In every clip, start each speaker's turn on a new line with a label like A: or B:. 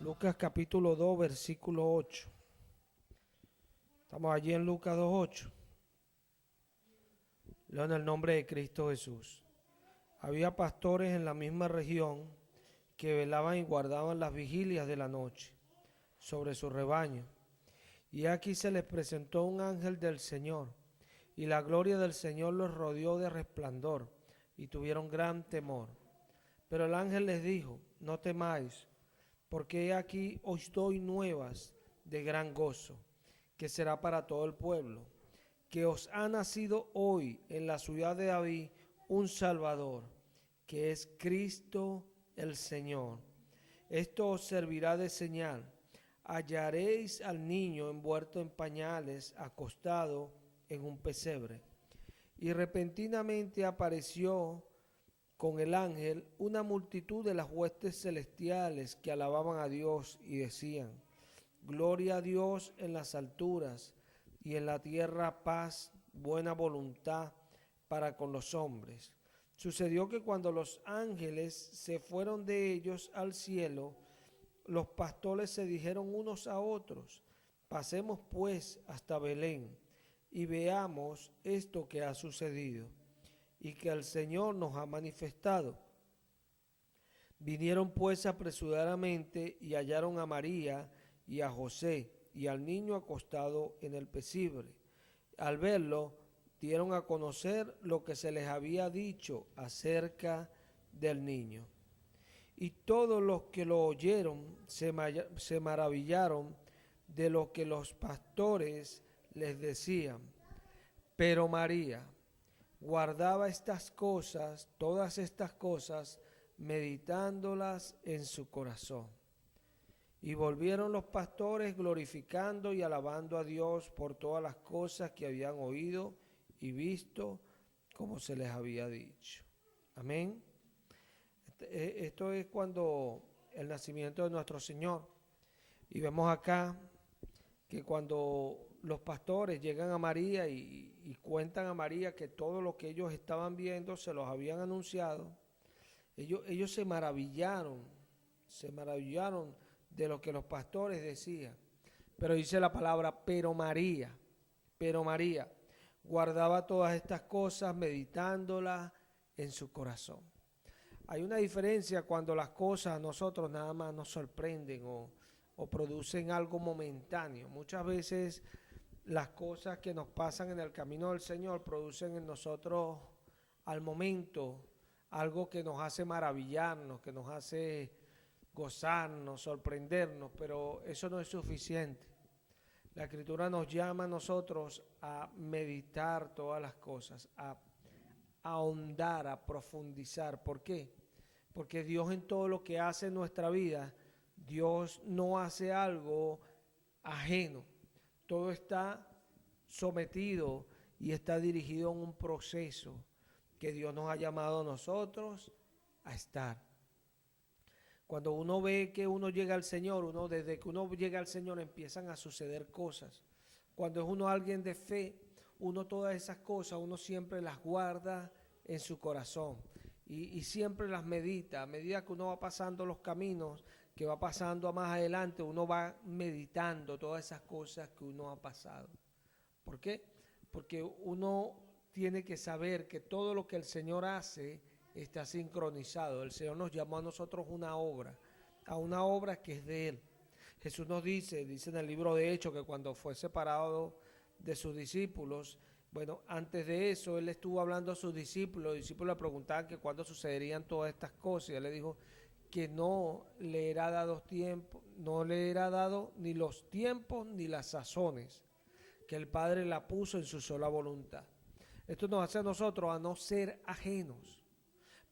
A: Lucas capítulo 2, versículo 8. Estamos allí en Lucas 2:8. Leo en el nombre de Cristo Jesús. Había pastores en la misma región que velaban y guardaban las vigilias de la noche sobre su rebaño. Y aquí se les presentó un ángel del Señor, y la gloria del Señor los rodeó de resplandor, y tuvieron gran temor. Pero el ángel les dijo: no temáis, porque he aquí os doy nuevas de gran gozo, que será para todo el pueblo, que os ha nacido hoy en la ciudad de David un Salvador, que es Cristo el Señor. Esto os servirá de señal: hallaréis al niño envuelto en pañales, acostado en un pesebre. Y repentinamente apareció con el ángel una multitud de las huestes celestiales que alababan a Dios y decían: gloria a Dios en las alturas, y en la tierra paz, buena voluntad para con los hombres. Sucedió que cuando los ángeles se fueron de ellos al cielo, los pastores se dijeron unos a otros: pasemos pues hasta Belén y veamos esto que ha sucedido y que el Señor nos ha manifestado. Vinieron pues apresuradamente y hallaron a María y a José y al niño acostado en el pesebre. Al verlo, dieron a conocer lo que se les había dicho acerca del niño. Y todos los que lo oyeron se maravillaron de lo que los pastores les decían. Pero María guardaba estas cosas, todas estas cosas, meditándolas en su corazón. Y volvieron los pastores glorificando y alabando a Dios por todas las cosas que habían oído y visto, como se les había dicho. Amén. Esto es cuando el nacimiento de nuestro Señor. Y vemos acá que cuando los pastores llegan a María y cuentan a María que todo lo que ellos estaban viendo se los habían anunciado, ellos se maravillaron de lo que los pastores decían. Pero dice la palabra, pero María guardaba todas estas cosas meditándolas en su corazón. Hay una diferencia cuando las cosas a nosotros nada más nos sorprenden o producen algo momentáneo. Muchas veces las cosas que nos pasan en el camino del Señor producen en nosotros al momento algo que nos hace maravillarnos, que nos hace gozarnos, sorprendernos, pero eso no es suficiente. La Escritura nos llama a nosotros a meditar todas las cosas, a ahondar, a profundizar. ¿Por qué? Porque Dios en todo lo que hace en nuestra vida, Dios no hace algo ajeno. Todo está sometido y está dirigido en un proceso que Dios nos ha llamado a nosotros a estar. Cuando uno ve que uno llega al Señor, desde que uno llega al Señor empiezan a suceder cosas. Cuando es uno alguien de fe, uno todas esas cosas, uno siempre las guarda en su corazón y siempre las medita. A medida que uno va pasando los caminos, que va pasando a más adelante, uno va meditando todas esas cosas que uno ha pasado. ¿Por qué? Porque uno tiene que saber que todo lo que el Señor hace está sincronizado. El Señor nos llamó a nosotros a una obra que es de Él. Jesús nos dice en el libro de Hechos que cuando fue separado de sus discípulos, bueno, antes de eso Él estuvo hablando a sus discípulos, los discípulos le preguntaban que cuándo sucederían todas estas cosas, y Él le dijo que no le era dado tiempo, no le era dado ni los tiempos ni las sazones, que el Padre la puso en su sola voluntad. Esto nos hace a nosotros a no ser ajenos,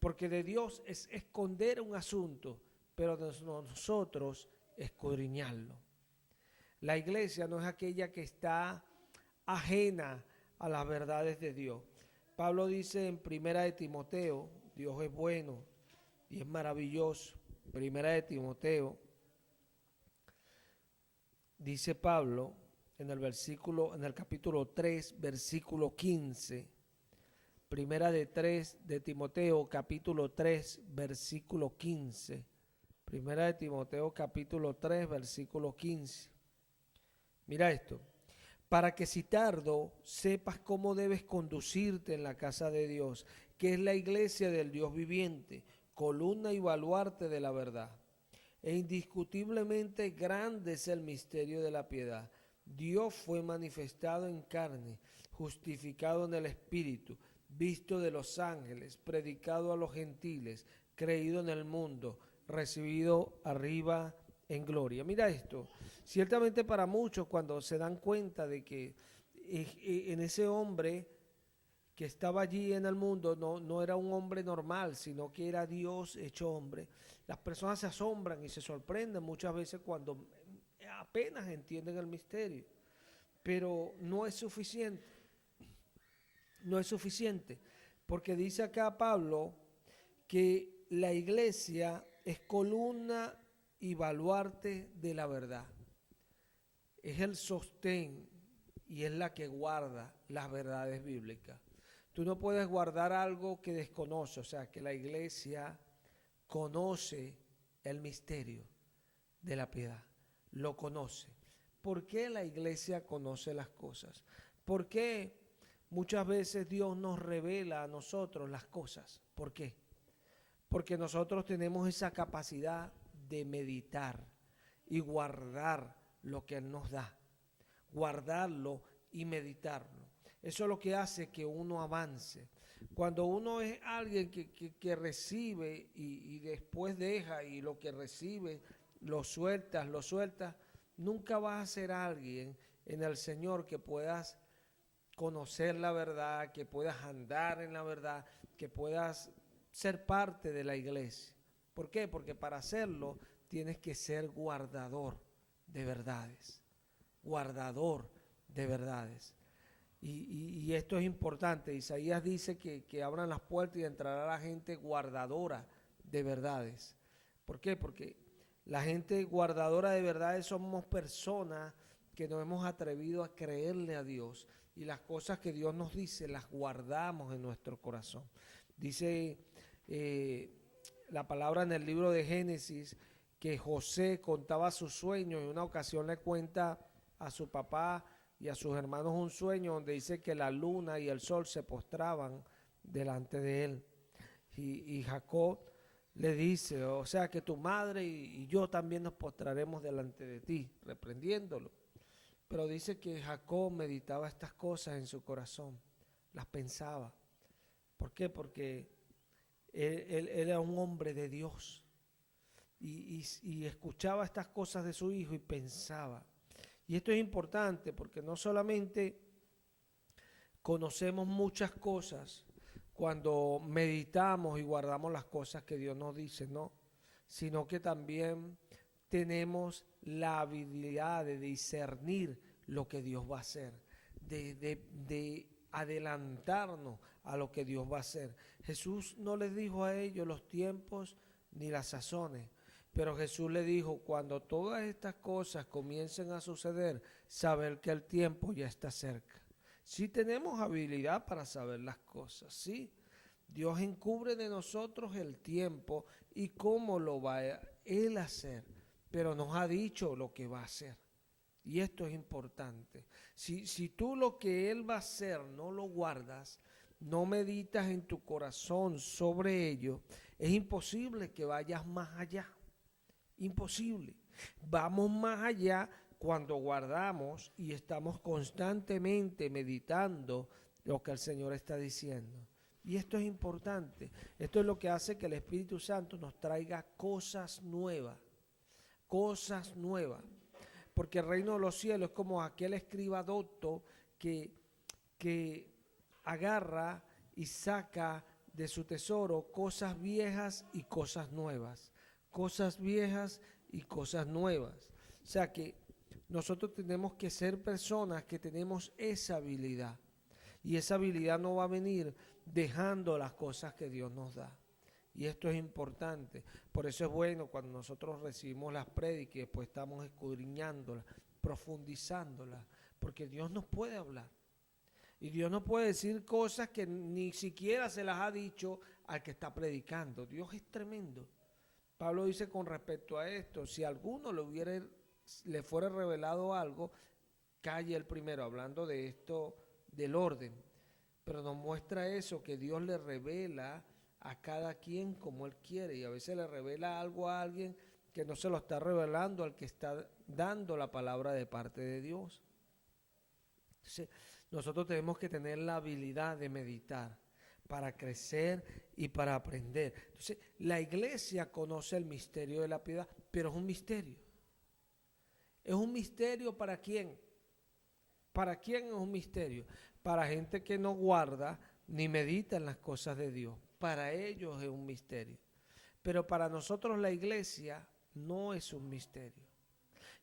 A: porque de Dios es esconder un asunto, pero de nosotros escudriñarlo. La iglesia no es aquella que está ajena a las verdades de Dios. Pablo dice en Primera de Timoteo, Dios es bueno y es maravilloso. Primera de Timoteo, dice Pablo en el capítulo 3, versículo 15. Primera de Timoteo, capítulo 3, versículo 15. Primera de Timoteo capítulo 3, versículo 15. Mira esto. Para que si tardo sepas cómo debes conducirte en la casa de Dios, que es la iglesia del Dios viviente, columna y baluarte de la verdad. E indiscutiblemente grande es el misterio de la piedad. Dios fue manifestado en carne, justificado en el Espíritu, visto de los ángeles, predicado a los gentiles, creído en el mundo, recibido arriba en gloria. Mira esto, ciertamente para muchos cuando se dan cuenta de que en ese hombre que estaba allí en el mundo no era un hombre normal, sino que era Dios hecho hombre, las personas se asombran y se sorprenden muchas veces cuando apenas entienden el misterio, pero no es suficiente, no es suficiente, porque dice acá Pablo que la iglesia es columna y baluarte de la verdad. Es el sostén y es la que guarda las verdades bíblicas. Tú no puedes guardar algo que desconoce, o sea, que la iglesia conoce el misterio de la piedad, lo conoce. ¿Por qué la iglesia conoce las cosas? ¿Por qué muchas veces Dios nos revela a nosotros las cosas? ¿Por qué? Porque nosotros tenemos esa capacidad de meditar y guardar lo que Él nos da, guardarlo y meditarlo. Eso es lo que hace que uno avance. Cuando uno es alguien que recibe y después deja y lo que recibe lo sueltas, nunca vas a ser alguien en el Señor que puedas conocer la verdad, que puedas andar en la verdad, que puedas ser parte de la iglesia. ¿Por qué? Porque para hacerlo tienes que ser guardador de verdades, guardador de verdades. Y esto es importante. Isaías dice que abran las puertas y entrará la gente guardadora de verdades. ¿Por qué? Porque la gente guardadora de verdades somos personas que nos hemos atrevido a creerle a Dios y las cosas que Dios nos dice las guardamos en nuestro corazón. Dice la palabra en el libro de Génesis que José contaba sus sueños y en una ocasión le cuenta a su papá y a sus hermanos un sueño donde dice que la luna y el sol se postraban delante de él. Y Jacob le dice, o sea que tu madre y yo también nos postraremos delante de ti, reprendiéndolo. Pero dice que Jacob meditaba estas cosas en su corazón, las pensaba. ¿Por qué? Porque él era un hombre de Dios y escuchaba estas cosas de su hijo y pensaba. Y esto es importante porque no solamente conocemos muchas cosas cuando meditamos y guardamos las cosas que Dios nos dice, ¿no? Sino que también tenemos la habilidad de discernir lo que Dios va a hacer, de adelantarnos a lo que Dios va a hacer. Jesús no les dijo a ellos los tiempos ni las sazones, pero Jesús le dijo, cuando todas estas cosas comiencen a suceder, saber que el tiempo ya está cerca. Sí tenemos habilidad para saber las cosas, sí. Dios encubre de nosotros el tiempo y cómo lo va Él a hacer, pero nos ha dicho lo que va a hacer. Y esto es importante. Si tú lo que Él va a hacer no lo guardas, no meditas en tu corazón sobre ello, es imposible que vayas más allá. Imposible. Vamos más allá cuando guardamos y estamos constantemente meditando lo que el Señor está diciendo. Y esto es importante. Esto es lo que hace que el Espíritu Santo nos traiga cosas nuevas. Cosas nuevas. Porque el reino de los cielos es como aquel escriba docto que agarra y saca de su tesoro cosas viejas y cosas nuevas. Cosas viejas y cosas nuevas. O sea que nosotros tenemos que ser personas que tenemos esa habilidad. Y esa habilidad no va a venir dejando las cosas que Dios nos da. Y esto es importante. Por eso es bueno cuando nosotros recibimos las prédicas y después estamos escudriñándolas, profundizándolas, porque Dios nos puede hablar. Y Dios nos puede decir cosas que ni siquiera se las ha dicho al que está predicando. Dios es tremendo Pablo dice con respecto a esto, si a alguno le fuera revelado algo, calle el primero, hablando de esto, del orden. Pero nos muestra eso, que Dios le revela a cada quien como Él quiere, y a veces le revela algo a alguien que no se lo está revelando al que está dando la palabra de parte de Dios. Entonces, nosotros tenemos que tener la habilidad de meditar para crecer y para aprender. Entonces, la iglesia conoce el misterio de la piedad, pero es un misterio. ¿Es un misterio para quién? ¿Para quién es un misterio? Para gente que no guarda ni medita en las cosas de Dios. Para ellos es un misterio. Pero para nosotros la iglesia no es un misterio.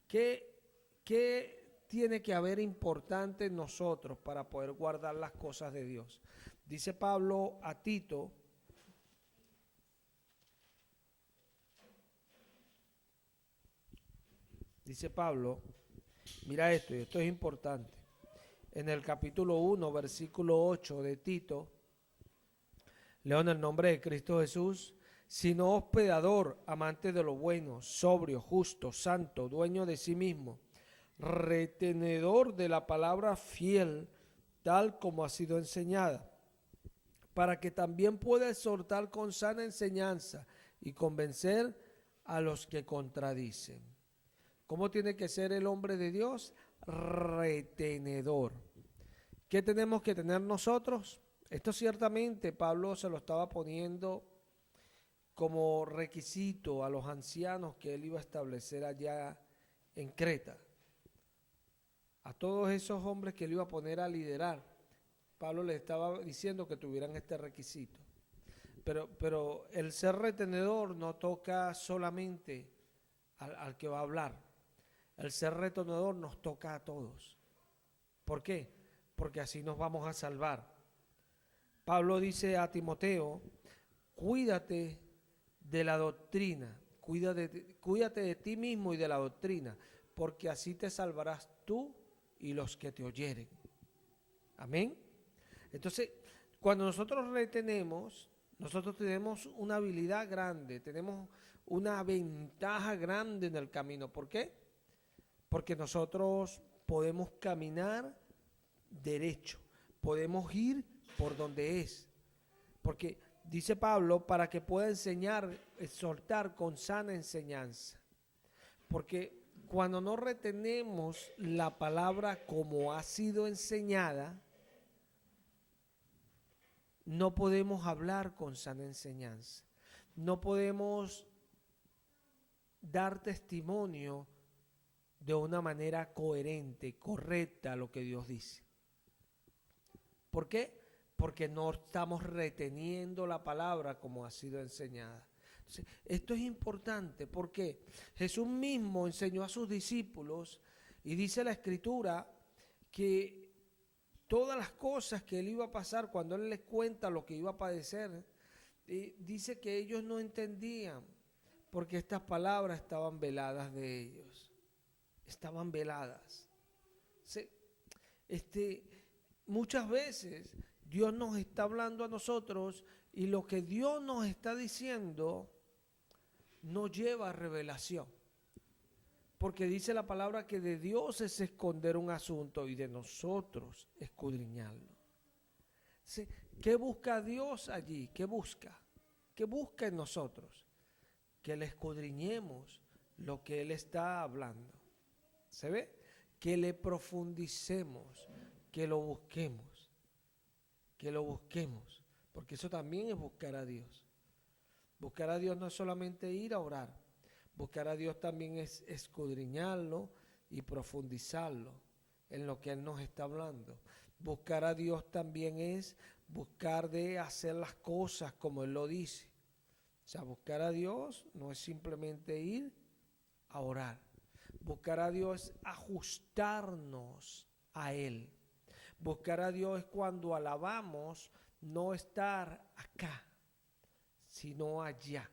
A: ¿Qué tiene que haber importante en nosotros para poder guardar las cosas de Dios? Dice Pablo a Tito, mira esto, y esto es importante. En el capítulo 1, versículo 8 de Tito, leo en el nombre de Cristo Jesús: sino hospedador, amante de lo bueno, sobrio, justo, santo, dueño de sí mismo, retenedor de la palabra, fiel, tal como ha sido enseñada, para que también pueda exhortar con sana enseñanza y convencer a los que contradicen. ¿Cómo tiene que ser el hombre de Dios? Retenedor. ¿Qué tenemos que tener nosotros? Esto ciertamente Pablo se lo estaba poniendo como requisito a los ancianos que él iba a establecer allá en Creta. A todos esos hombres que él iba a poner a liderar, Pablo les estaba diciendo que tuvieran este requisito. Pero el ser retenedor no toca solamente al que va a hablar. El ser retenedor nos toca a todos. ¿Por qué? Porque así nos vamos a salvar. Pablo dice a Timoteo: cuídate de la doctrina, cuídate de ti mismo y de la doctrina, porque así te salvarás tú y los que te oyeren. Amén. Entonces, cuando nosotros retenemos, nosotros tenemos una habilidad grande, tenemos una ventaja grande en el camino. ¿Por qué? Porque nosotros podemos caminar derecho, podemos ir por donde es. Porque dice Pablo, para que pueda enseñar, exhortar con sana enseñanza. Porque cuando no retenemos la palabra como ha sido enseñada, no podemos hablar con sana enseñanza. No podemos dar testimonio de una manera coherente, correcta a lo que Dios dice. ¿Por qué? Porque no estamos reteniendo la palabra como ha sido enseñada. Entonces, esto es importante porque Jesús mismo enseñó a sus discípulos y dice la Escritura que todas las cosas que él iba a pasar, cuando él les cuenta lo que iba a padecer, dice que ellos no entendían porque estas palabras estaban veladas de ellos. Estaban veladas. Muchas veces Dios nos está hablando a nosotros y lo que Dios nos está diciendo nos lleva a revelación. Porque dice la palabra que de Dios es esconder un asunto y de nosotros escudriñarlo. ¿Qué busca Dios allí? ¿Qué busca? ¿Qué busca en nosotros? Que le escudriñemos lo que Él está hablando. ¿Se ve? Que le profundicemos, que lo busquemos. Que lo busquemos. Porque eso también es buscar a Dios. Buscar a Dios no es solamente ir a orar. Buscar a Dios también es escudriñarlo y profundizarlo en lo que Él nos está hablando. Buscar a Dios también es buscar de hacer las cosas como Él lo dice. O sea, buscar a Dios no es simplemente ir a orar. Buscar a Dios es ajustarnos a Él. Buscar a Dios es cuando alabamos no estar acá, sino allá,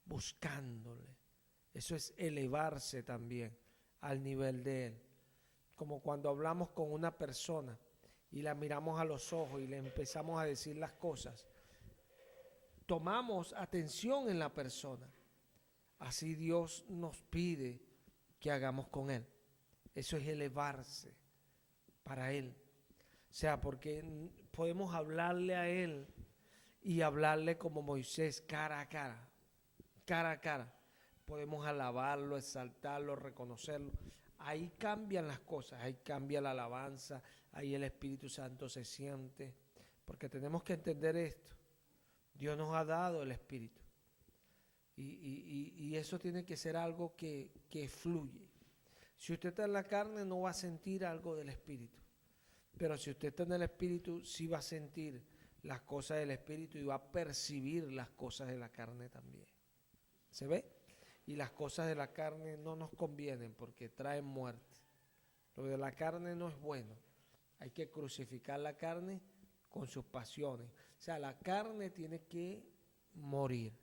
A: buscándole. Eso es elevarse también al nivel de Él. Como cuando hablamos con una persona y la miramos a los ojos y le empezamos a decir las cosas. Tomamos atención en la persona. así Dios nos pide que hagamos con Él. Eso es elevarse para Él. O sea, porque podemos hablarle a Él y hablarle como Moisés, cara a cara, cara a cara. Podemos alabarlo, exaltarlo, reconocerlo. Ahí cambian las cosas, ahí cambia la alabanza, ahí el Espíritu Santo se siente. Porque tenemos que entender esto. Dios nos ha dado el Espíritu. Y eso tiene que ser algo que fluye. Si usted está en la carne, no va a sentir algo del Espíritu. Pero si usted está en el Espíritu, sí va a sentir las cosas del Espíritu y va a percibir las cosas de la carne también. ¿Se ve? Y las cosas de la carne no nos convienen porque traen muerte. Lo de la carne no es bueno. Hay que crucificar la carne con sus pasiones. O sea, la carne tiene que morir.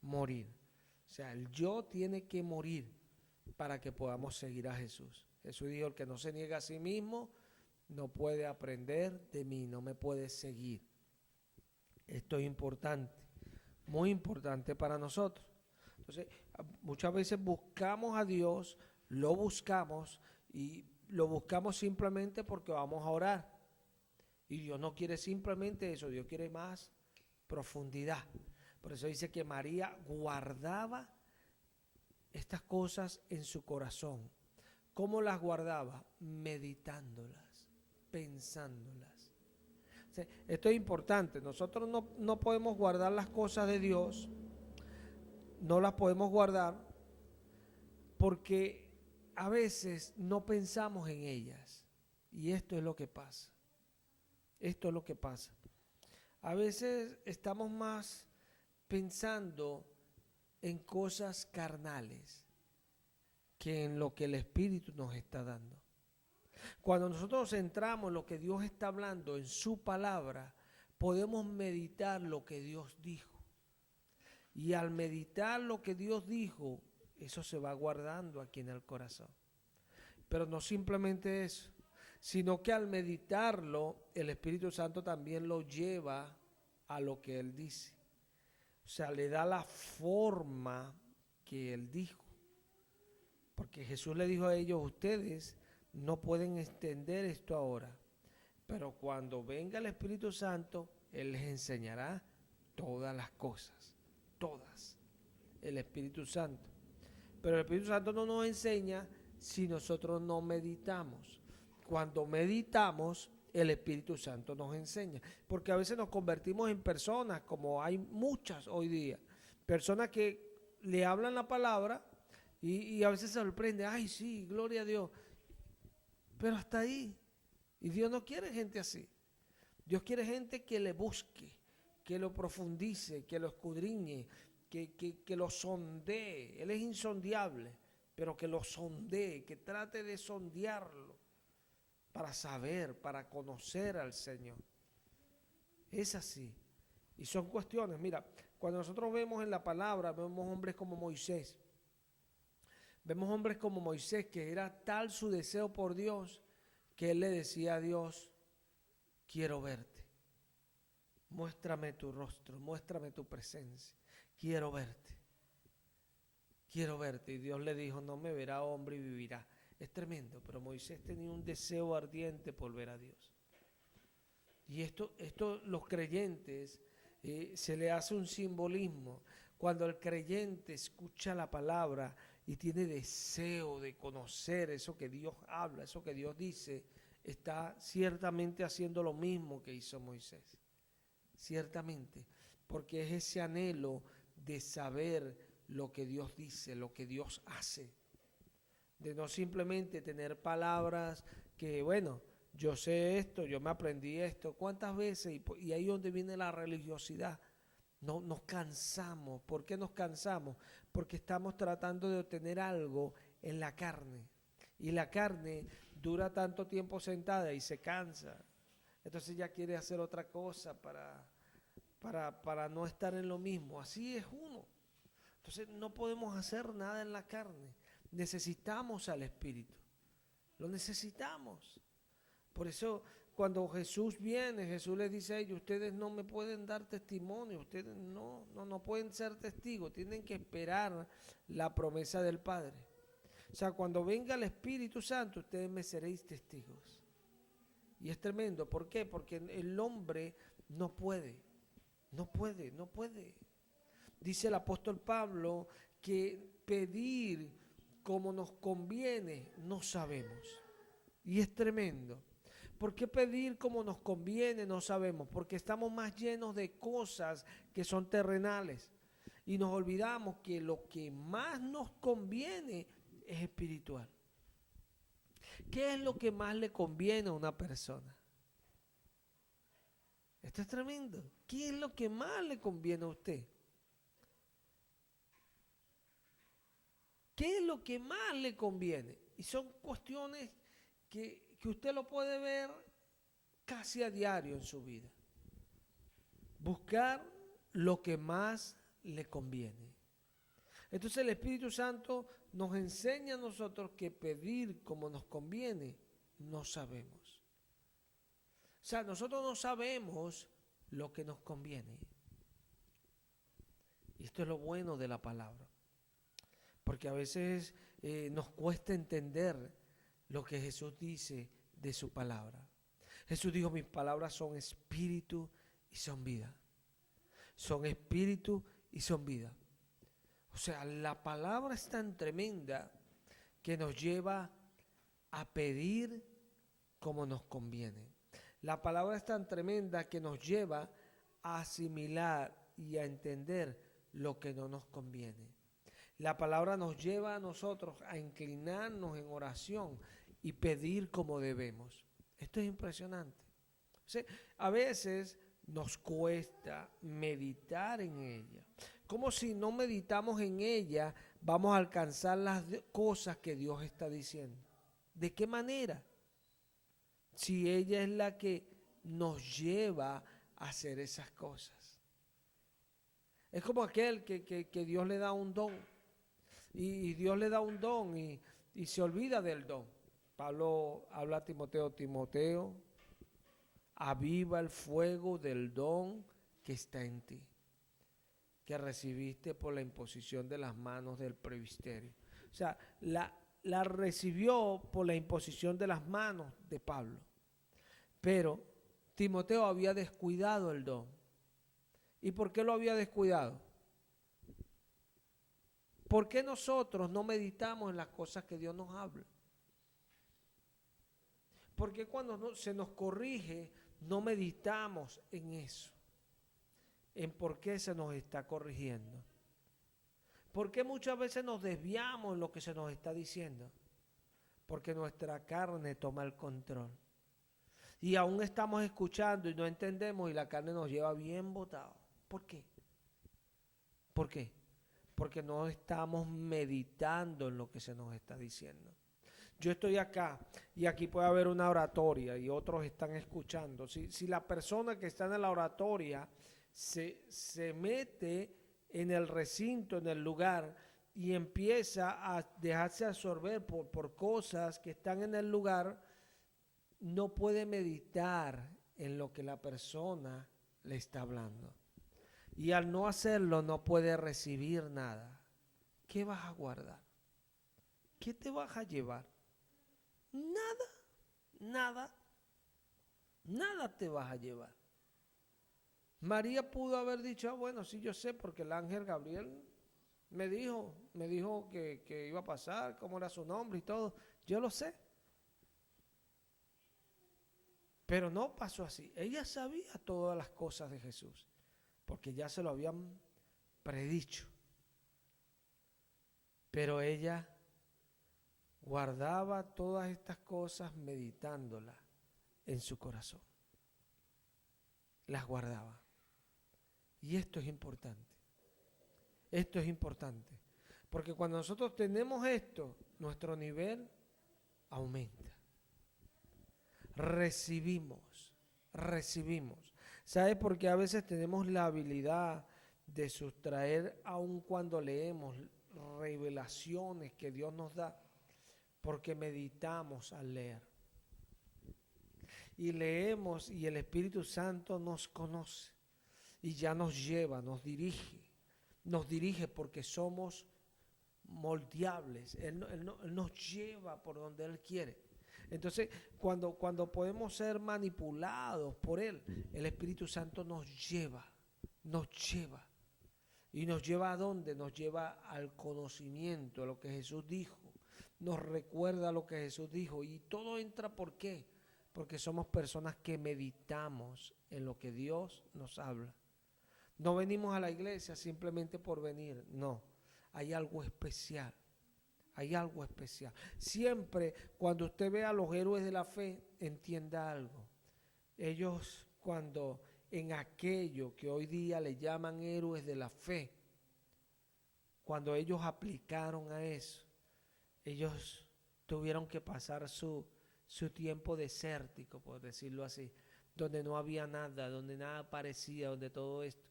A: O sea, el yo tiene que morir para que podamos seguir a Jesús. Jesús dijo, el que no se niega a sí mismo no puede aprender de mí, no me puede seguir. Esto es importante, muy importante para nosotros. Entonces, muchas veces buscamos a Dios, lo buscamos y lo buscamos simplemente porque vamos a orar. Y Dios no quiere simplemente eso, Dios quiere más profundidad. Por eso dice que María guardaba estas cosas en su corazón. ¿Cómo las guardaba? Meditándolas, pensándolas. O sea, esto es importante. Nosotros no podemos guardar las cosas de Dios, no las podemos guardar porque a veces no pensamos en ellas. Y esto es lo que pasa. Esto es lo que pasa. A veces estamos más pensando en cosas carnales que en lo que el Espíritu nos está dando. Cuando nosotros centramos en lo que Dios está hablando en su palabra, podemos meditar lo que Dios dijo. Y al meditar lo que Dios dijo, eso se va guardando aquí en el corazón. Pero no simplemente eso, sino que al meditarlo, el Espíritu Santo también lo lleva a lo que Él dice. O sea, le da la forma que Él dijo. Porque Jesús le dijo a ellos, ustedes no pueden entender esto ahora, pero cuando venga el Espíritu Santo, Él les enseñará todas las cosas, todas, el Espíritu Santo. Pero el Espíritu Santo no nos enseña si nosotros no meditamos. Cuando meditamos, el Espíritu Santo nos enseña. Porque a veces nos convertimos en personas, como hay muchas hoy día, personas que le hablan la palabra y a veces se sorprende, ay sí, gloria a Dios. Pero hasta ahí. Y Dios no quiere gente así. Dios quiere gente que le busque, que lo profundice, que lo escudriñe, que lo sondee. Él es insondiable, pero que lo sondee, que trate de sondearlo para saber, para conocer al Señor. Es así. Y son cuestiones. Mira, cuando nosotros vemos en la palabra, vemos hombres como Moisés. Vemos hombres como Moisés, que era tal su deseo por Dios, que él le decía a Dios, quiero verte. Muéstrame tu rostro, muéstrame tu presencia. Quiero verte. Quiero verte. Y Dios le dijo, no me verá hombre y vivirá. Es tremendo, pero Moisés tenía un deseo ardiente por ver a Dios. Y esto los creyentes, se le hace un simbolismo. Cuando el creyente escucha la palabra y tiene deseo de conocer eso que Dios habla, eso que Dios dice, está ciertamente haciendo lo mismo que hizo Moisés. Ciertamente, porque es ese anhelo de saber lo que Dios dice, lo que Dios hace. De no simplemente tener palabras que, bueno, yo sé esto, yo me aprendí esto. ¿Cuántas veces? Y ahí es donde viene la religiosidad. No, nos cansamos. ¿Por qué nos cansamos? Porque estamos tratando de obtener algo en la carne. Y la carne dura tanto tiempo sentada y se cansa. Entonces ya quiere hacer otra cosa para no estar en lo mismo. Así es uno. Entonces no podemos hacer nada en la carne. Necesitamos al Espíritu. Lo necesitamos. Por eso cuando Jesús viene, Jesús les dice a ellos, ustedes no me pueden dar testimonio, ustedes no pueden ser testigos, tienen que esperar la promesa del Padre. O sea, cuando venga el Espíritu Santo, ustedes me seréis testigos. Y es tremendo. ¿Por qué? Porque el hombre no puede. Dice el apóstol Pablo que pedir como nos conviene no sabemos. Y es tremendo. ¿Por qué pedir como nos conviene? No sabemos. Porque estamos más llenos de cosas que son terrenales. Y nos olvidamos que lo que más nos conviene es espiritual. ¿Qué es lo que más le conviene a una persona? Esto es tremendo. ¿Qué es lo que más le conviene a usted? ¿Qué es lo que más le conviene? Y son cuestiones que usted lo puede ver casi a diario en su vida. Buscar lo que más le conviene. Entonces el Espíritu Santo nos enseña a nosotros que pedir como nos conviene, no sabemos. O sea, nosotros no sabemos lo que nos conviene. Y esto es lo bueno de la palabra. Porque a veces nos cuesta entender lo que Jesús dice de su palabra. Jesús dijo, mis palabras son espíritu y son vida. Son espíritu y son vida. O sea, la palabra es tan tremenda que nos lleva a pedir como nos conviene. La palabra es tan tremenda que nos lleva a asimilar y a entender lo que no nos conviene. La palabra nos lleva a nosotros a inclinarnos en oración y pedir como debemos. Esto es impresionante. O sea, a veces nos cuesta meditar en ella. Como si no meditamos en ella, vamos a alcanzar las cosas que Dios está diciendo. ¿De qué manera? Si ella es la que nos lleva a hacer esas cosas. Es como aquel que Dios le da un don. Y Dios le da un don y se olvida del don. Pablo habla a Timoteo, aviva el fuego del don que está en ti, que recibiste por la imposición de las manos del presbiterio. O sea, la recibió por la imposición de las manos de Pablo. Pero Timoteo había descuidado el don. ¿Y por qué lo había descuidado? ¿Por qué nosotros no meditamos en las cosas que Dios nos habla? Porque cuando se nos corrige, no meditamos en eso, en por qué se nos está corrigiendo. ¿Por qué muchas veces nos desviamos en lo que se nos está diciendo? Porque nuestra carne toma el control. Y aún estamos escuchando y no entendemos y la carne nos lleva bien botado. ¿Por qué? ¿Por qué? Porque no estamos meditando en lo que se nos está diciendo. Yo estoy acá y aquí puede haber una oratoria y otros están escuchando. Si la persona que está en la oratoria se mete en el recinto, en el lugar, y empieza a dejarse absorber por cosas que están en el lugar, no puede meditar en lo que la persona le está hablando. Y al no hacerlo no puede recibir nada. ¿Qué vas a guardar? ¿Qué te vas a llevar? Nada te vas a llevar. María pudo haber dicho, bueno, sí yo sé, porque el ángel Gabriel me dijo que iba a pasar, cómo era su nombre y todo. Yo lo sé. Pero no pasó así. Ella sabía todas las cosas de Jesús, porque ya se lo habían predicho. Pero ella guardaba todas estas cosas meditándolas en su corazón. Las guardaba. Y esto es importante. Esto es importante. Porque cuando nosotros tenemos esto, nuestro nivel aumenta. Recibimos. ¿Sabe? Porque a veces tenemos la habilidad de sustraer, aun cuando leemos revelaciones que Dios nos da, porque meditamos al leer. Y leemos y el Espíritu Santo nos conoce y ya nos lleva, nos dirige porque somos moldeables. Él nos lleva por donde Él quiere. Entonces, cuando podemos ser manipulados por Él, el Espíritu Santo nos lleva. ¿Y nos lleva a dónde? Nos lleva al conocimiento, a lo que Jesús dijo. Nos recuerda lo que Jesús dijo. Y todo entra, ¿por qué? Porque somos personas que meditamos en lo que Dios nos habla. No venimos a la iglesia simplemente por venir, no. Hay algo especial. Hay algo especial. Siempre cuando usted ve a los héroes de la fe, entienda algo. Ellos cuando en aquello que hoy día le llaman héroes de la fe, cuando ellos aplicaron a eso, ellos tuvieron que pasar su tiempo desértico, por decirlo así, donde no había nada, donde nada aparecía, donde todo esto.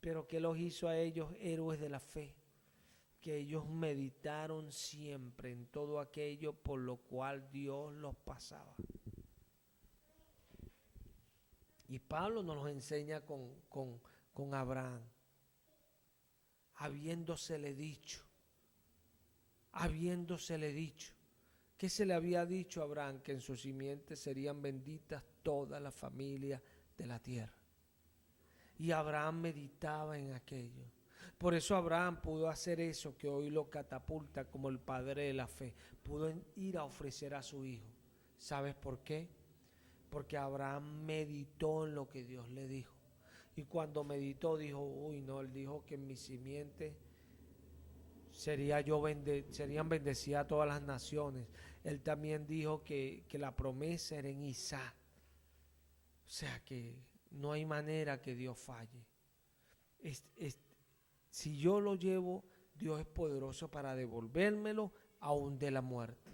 A: Pero ¿qué los hizo a ellos héroes de la fe? Que ellos meditaron siempre en todo aquello por lo cual Dios los pasaba. Y Pablo nos lo enseña con Abraham, habiéndosele dicho, ¿qué se le había dicho a Abraham? Que en su simiente serían benditas todas las familias de la tierra. Y Abraham meditaba en aquello. Por eso Abraham pudo hacer eso que hoy lo catapulta como el padre de la fe. Pudo ir a ofrecer a su hijo. ¿Sabes por qué? Porque Abraham meditó en lo que Dios le dijo. Y cuando meditó dijo, él dijo que en mi simiente serían bendecidas todas las naciones. Él también dijo que la promesa era en Isaac. O sea que no hay manera que Dios falle. Si yo lo llevo, Dios es poderoso para devolvérmelo aún de la muerte.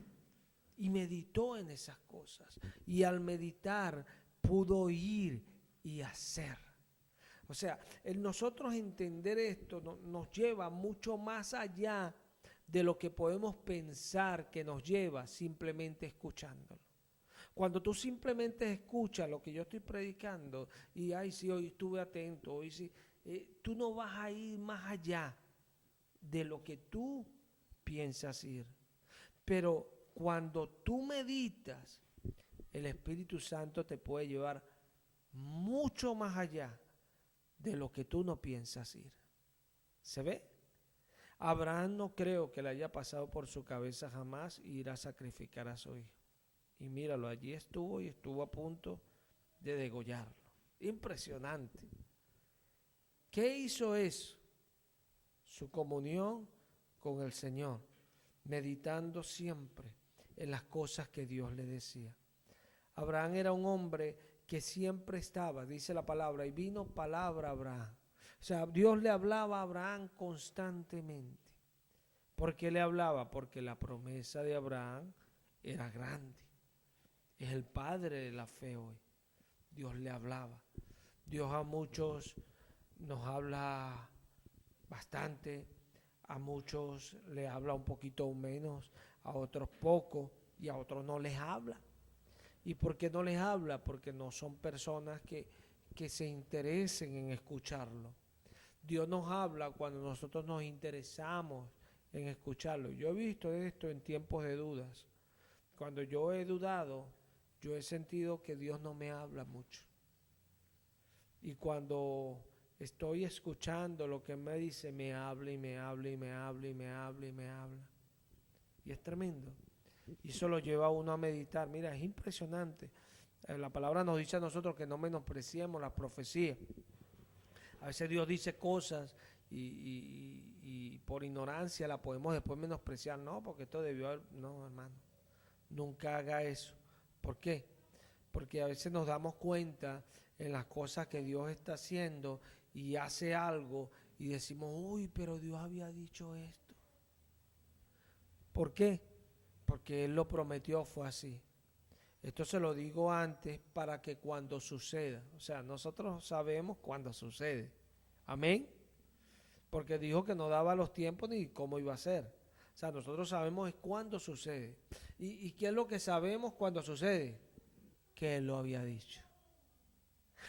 A: Y meditó en esas cosas. Y al meditar pudo ir y hacer. O sea, el nosotros entender esto nos lleva mucho más allá de lo que podemos pensar que nos lleva simplemente escuchándolo. Cuando tú simplemente escuchas lo que yo estoy predicando y sí, hoy estuve atento, hoy sí, tú no vas a ir más allá de lo que tú piensas ir. Pero cuando tú meditas, el Espíritu Santo te puede llevar mucho más allá de lo que tú no piensas ir. ¿Se ve? Abraham no creo que le haya pasado por su cabeza jamás ir a sacrificar a su hijo. Y míralo, allí estuvo y estuvo a punto de degollarlo. Impresionante. ¿Qué hizo eso? Su comunión con el Señor, meditando siempre en las cosas que Dios le decía. Abraham era un hombre que siempre estaba, dice la palabra, y vino palabra a Abraham. O sea, Dios le hablaba a Abraham constantemente. ¿Por qué le hablaba? Porque la promesa de Abraham era grande. Es el padre de la fe hoy. Dios le hablaba. Dios a muchos nos habla bastante, a muchos le habla un poquito menos, a otros poco y a otros no les habla. ¿Y por qué no les habla? Porque no son personas que se interesen en escucharlo. Dios nos habla cuando nosotros nos interesamos en escucharlo. Yo he visto esto en tiempos de dudas. Cuando yo he dudado, yo he sentido que Dios no me habla mucho. Y cuando estoy escuchando lo que me dice, me habla y me habla y me habla y me habla y me habla. Y es tremendo. Y eso lo lleva a uno a meditar. Mira, es impresionante. La palabra nos dice a nosotros que no menospreciemos las profecías. A veces Dios dice cosas y por ignorancia la podemos después menospreciar. No, porque esto debió haber... No, hermano. Nunca haga eso. ¿Por qué? Porque a veces nos damos cuenta en las cosas que Dios está haciendo y hace algo y decimos, pero Dios había dicho esto. ¿Por qué? Porque Él lo prometió, fue así. Esto se lo digo antes para que cuando suceda, o sea, nosotros sabemos cuándo sucede. Amén. Porque dijo que no daba los tiempos ni cómo iba a ser. O sea, nosotros sabemos cuándo sucede. ¿Y qué es lo que sabemos cuando sucede? que Él lo había dicho.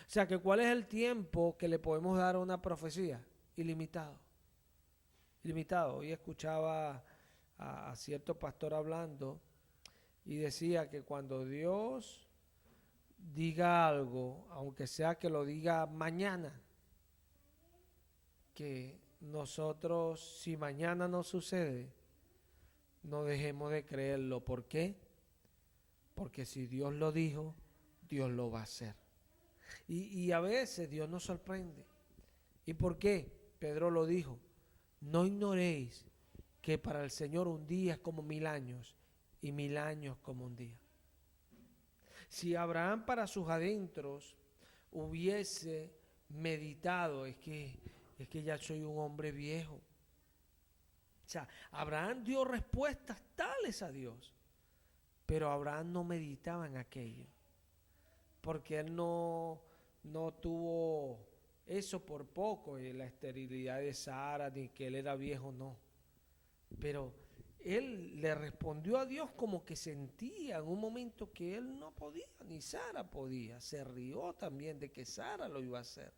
A: O sea, que ¿cuál es el tiempo que le podemos dar a una profecía? Ilimitado. Ilimitado. Hoy escuchaba a cierto pastor hablando y decía que cuando Dios diga algo, aunque sea que lo diga mañana, que nosotros, si mañana no sucede, no dejemos de creerlo. ¿Por qué? Porque si Dios lo dijo, Dios lo va a hacer. Y a veces Dios nos sorprende. ¿Y por qué? Pedro lo dijo. No ignoréis que para el Señor un día es como 1000 años y 1000 años como un día. Si Abraham para sus adentros hubiese meditado, es que ya soy un hombre viejo. O sea, Abraham dio respuestas tales a Dios, pero Abraham no meditaba en aquello, porque él no tuvo eso por poco, la esterilidad de Sara, ni que él era viejo, no. Pero él le respondió a Dios como que sentía en un momento que él no podía, ni Sara podía. Se rió también de que Sara lo iba a hacer.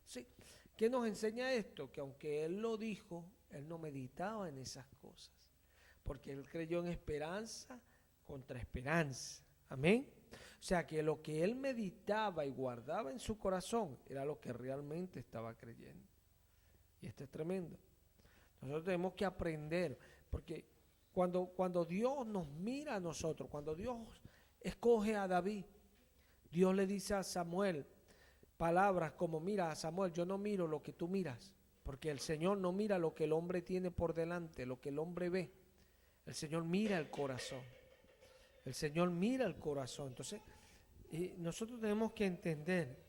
A: ¿Sí? ¿Qué nos enseña esto? Que aunque él lo dijo, él no meditaba en esas cosas, porque él creyó en esperanza contra esperanza. Amén. O sea que lo que él meditaba y guardaba en su corazón era lo que realmente estaba creyendo. Y esto es tremendo. Nosotros tenemos que aprender, porque cuando Dios nos mira a nosotros, cuando Dios escoge a David, Dios le dice a Samuel palabras como: mira, Samuel, yo no miro lo que tú miras, porque el Señor no mira lo que el hombre tiene por delante, lo que el hombre ve. El Señor mira el corazón. El Señor mira el corazón. Entonces, nosotros tenemos que entender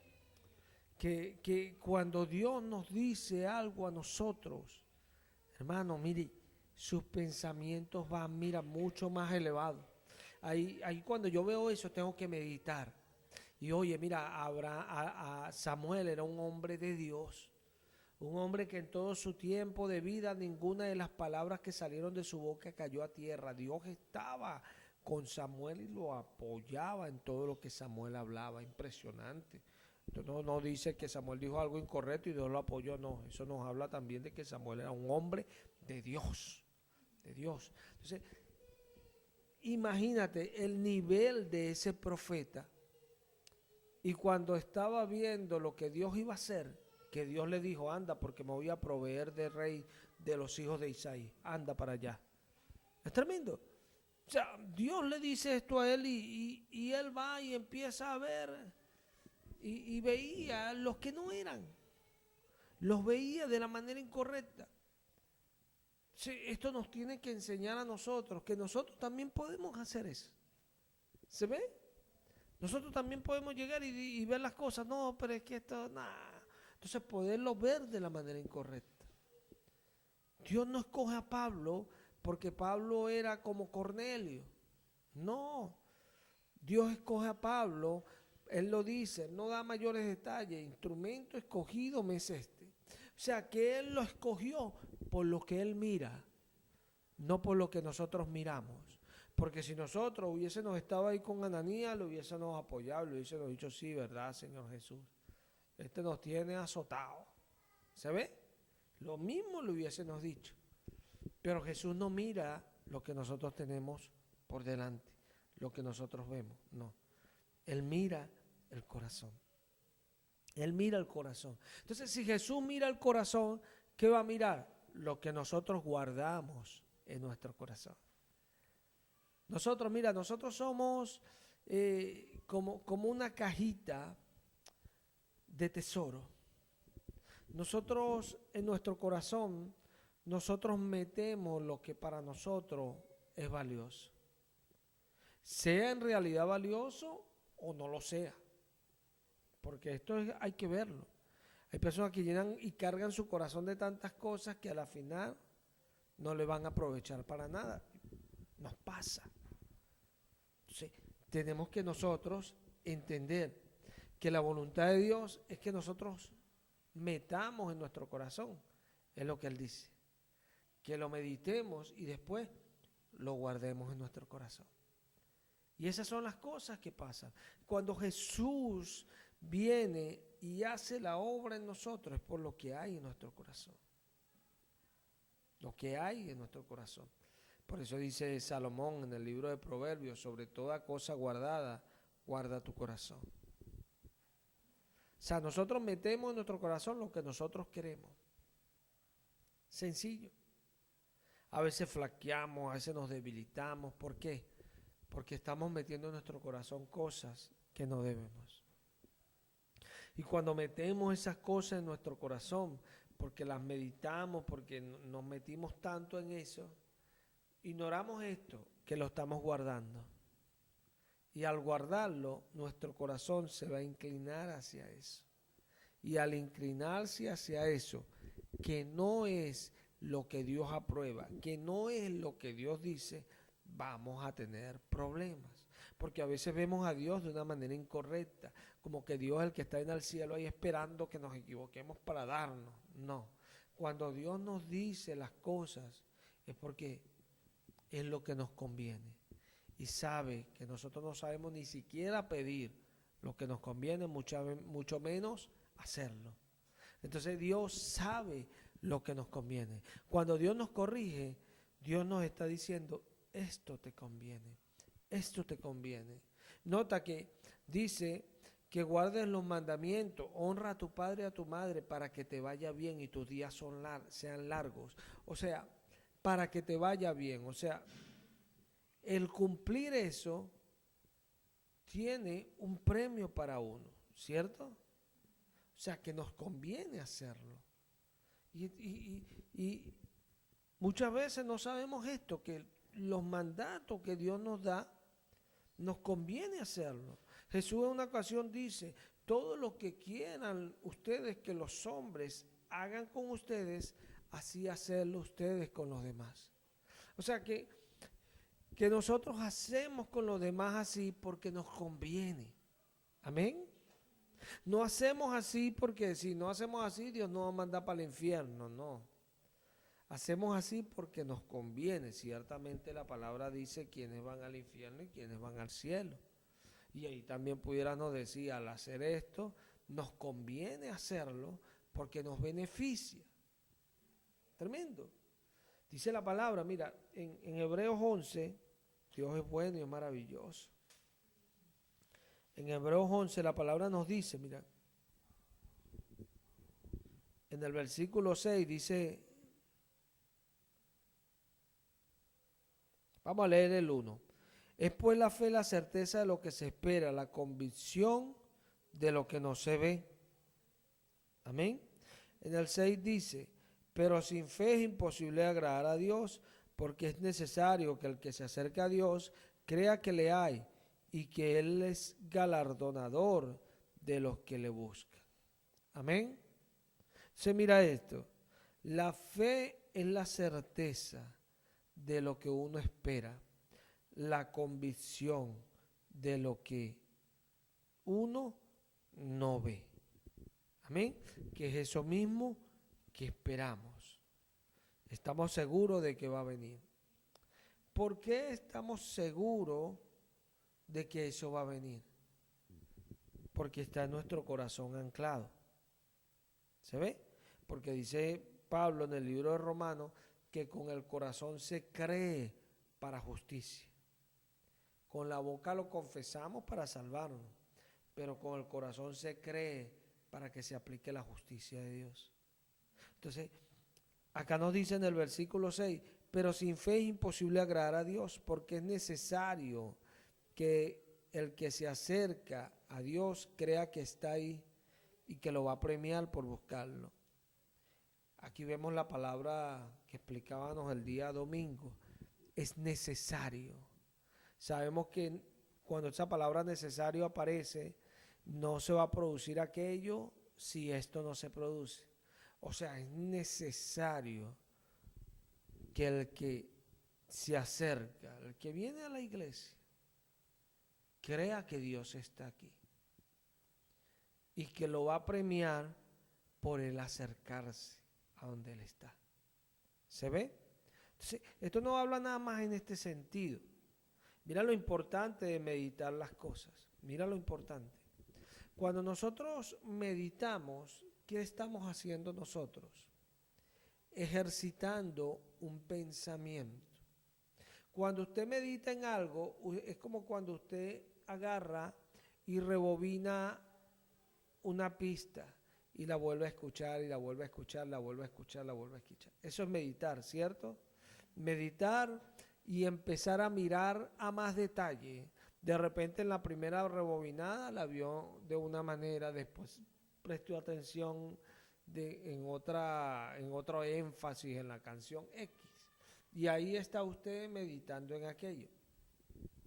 A: que cuando Dios nos dice algo a nosotros, hermano, mire, sus pensamientos van, mira, mucho más elevados. Ahí cuando yo veo eso, tengo que meditar. Y oye, mira, a Samuel era un hombre de Dios, un hombre que en todo su tiempo de vida ninguna de las palabras que salieron de su boca cayó a tierra. Dios estaba con Samuel y lo apoyaba en todo lo que Samuel hablaba. Impresionante. Entonces no dice que Samuel dijo algo incorrecto y Dios lo apoyó, no. Eso nos habla también de que Samuel era un hombre de Dios, de Dios. Entonces, imagínate el nivel de ese profeta. Y cuando estaba viendo lo que Dios iba a hacer, que Dios le dijo: anda, porque me voy a proveer de rey de los hijos de Isaí, anda para allá. Es tremendo. O sea, Dios le dice esto a él y él va y empieza a ver y veía los que no eran. Los veía de la manera incorrecta. Sí, esto nos tiene que enseñar a nosotros que nosotros también podemos hacer eso. ¿Se ve? Nosotros también podemos llegar y ver las cosas. No, pero es que esto, nada. Entonces poderlo ver de la manera incorrecta. Dios no escoge a Pablo porque Pablo era como Cornelio. No. Dios escoge a Pablo, él lo dice, no da mayores detalles. Instrumento escogido me es este. O sea que él lo escogió por lo que él mira, no por lo que nosotros miramos. Porque si nosotros hubiésemos estado ahí con Ananías, lo hubiésemos apoyado, le hubiésemos dicho: sí, verdad, Señor Jesús, este nos tiene azotado. ¿Se ve? Lo mismo le hubiésemos dicho. Pero Jesús no mira lo que nosotros tenemos por delante, lo que nosotros vemos, no. Él mira el corazón. Él mira el corazón. Entonces, si Jesús mira el corazón, ¿qué va a mirar? Lo que nosotros guardamos en nuestro corazón. Nosotros, mira, nosotros somos como una cajita de tesoro. Nosotros en nuestro corazón, nosotros metemos lo que para nosotros es valioso. Sea en realidad valioso o no lo sea. Porque hay que verlo. Hay personas que llenan y cargan su corazón de tantas cosas que a la final no le van a aprovechar para nada. Nos pasa. Entonces, tenemos que nosotros entender que la voluntad de Dios es que nosotros metamos en nuestro corazón, es lo que Él dice. Que lo meditemos y después lo guardemos en nuestro corazón. Y esas son las cosas que pasan. Cuando Jesús viene y hace la obra en nosotros, es por lo que hay en nuestro corazón. Lo que hay en nuestro corazón. Por eso dice Salomón en el libro de Proverbios, sobre toda cosa guardada, guarda tu corazón. O sea, nosotros metemos en nuestro corazón lo que nosotros queremos. Sencillo. A veces flaqueamos, a veces nos debilitamos. ¿Por qué? Porque estamos metiendo en nuestro corazón cosas que no debemos. Y cuando metemos esas cosas en nuestro corazón, porque las meditamos, porque nos metimos tanto en eso, ignoramos esto, que lo estamos guardando. Y al guardarlo, nuestro corazón se va a inclinar hacia eso. Y al inclinarse hacia eso, que no es lo que Dios aprueba, que no es lo que Dios dice, vamos a tener problemas. Porque a veces vemos a Dios de una manera incorrecta, como que Dios es el que está en el cielo ahí esperando que nos equivoquemos para darnos. No, cuando Dios nos dice las cosas es porque es lo que nos conviene. Y sabe que nosotros no sabemos ni siquiera pedir lo que nos conviene, mucho menos hacerlo. Entonces Dios sabe lo que nos conviene. Cuando Dios nos corrige, Dios nos está diciendo, esto te conviene, esto te conviene. Nota que dice que guardes los mandamientos, honra a tu padre y a tu madre para que te vaya bien y tus días sean largos. O sea, para que te vaya bien. O sea, el cumplir eso tiene un premio para uno, ¿cierto? O sea, que nos conviene hacerlo. Y muchas veces no sabemos esto, que los mandatos que Dios nos da, nos conviene hacerlo. Jesús en una ocasión dice, todo lo que quieran ustedes que los hombres hagan con ustedes, así hacerlo ustedes con los demás. O sea que nosotros hacemos con los demás así porque nos conviene. Amén. No hacemos así porque si no hacemos así, Dios nos va a mandar para el infierno, no. Hacemos así porque nos conviene. Ciertamente la palabra dice quiénes van al infierno y quiénes van al cielo. Y ahí también pudiéramos decir, al hacer esto, nos conviene hacerlo porque nos beneficia. Tremendo. Dice la palabra, mira, en Hebreos 11, Dios es bueno y es maravilloso. En Hebreos 11 la palabra nos dice, mira, en el versículo 6 dice, vamos a leer el 1. Es pues la fe la certeza de lo que se espera, la convicción de lo que no se ve. Amén. En el 6 dice, pero sin fe es imposible agradar a Dios, porque es necesario que el que se acerca a Dios crea que le hay y que Él es galardonador de los que le buscan. Amén. Entonces mira esto, la fe es la certeza de lo que uno espera, la convicción de lo que uno no ve. Amén. Que es eso mismo que esperamos. Estamos seguros de que va a venir. ¿Por qué estamos seguros de que eso va a venir? Porque está en nuestro corazón anclado. ¿Se ve? Porque dice Pablo en el libro de Romanos que con el corazón se cree para justicia. Con la boca lo confesamos para salvarnos, pero con el corazón se cree para que se aplique la justicia de Dios. Entonces, acá nos dice en el versículo 6, pero sin fe es imposible agradar a Dios, porque es necesario que el que se acerca a Dios crea que está ahí y que lo va a premiar por buscarlo. Aquí vemos la palabra que explicábamos el día domingo, es necesario. Sabemos que cuando esa palabra necesario aparece, no se va a producir aquello si esto no se produce. O sea, es necesario que el que se acerca, el que viene a la iglesia, crea que Dios está aquí y que lo va a premiar por el acercarse a donde Él está. ¿Se ve? Entonces, esto no habla nada más en este sentido. Mira lo importante de meditar las cosas. Mira lo importante. Cuando nosotros meditamos, ¿qué estamos haciendo nosotros? Ejercitando un pensamiento. Cuando usted medita en algo, es como cuando usted agarra y rebobina una pista y la vuelve a escuchar y la vuelve a escuchar, la vuelve a escuchar, la vuelve a escuchar. Eso es meditar, ¿cierto? Meditar y empezar a mirar a más detalle. De repente en la primera rebobinada la vio de una manera, después prestó atención en otro énfasis en la canción X. Y ahí está usted meditando en aquello.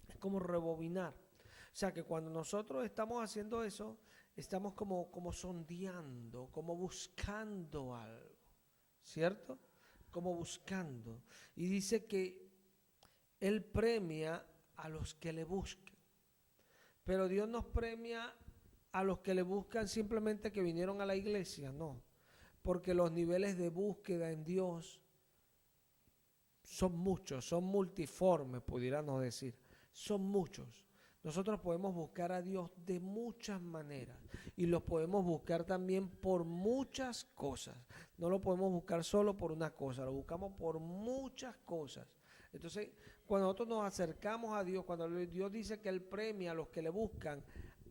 A: Es como rebobinar. O sea que cuando nosotros estamos haciendo eso, estamos como sondeando, como buscando algo, ¿cierto? Como buscando. Y dice que Él premia a los que le buscan. Pero Dios nos premia a los que le buscan simplemente que vinieron a la iglesia, no. Porque los niveles de búsqueda en Dios son muchos, son multiformes, pudiéramos decir. Son muchos. Nosotros podemos buscar a Dios de muchas maneras y lo podemos buscar también por muchas cosas. No lo podemos buscar solo por una cosa, lo buscamos por muchas cosas. Entonces, cuando nosotros nos acercamos a Dios, cuando Dios dice que Él premia a los que le buscan,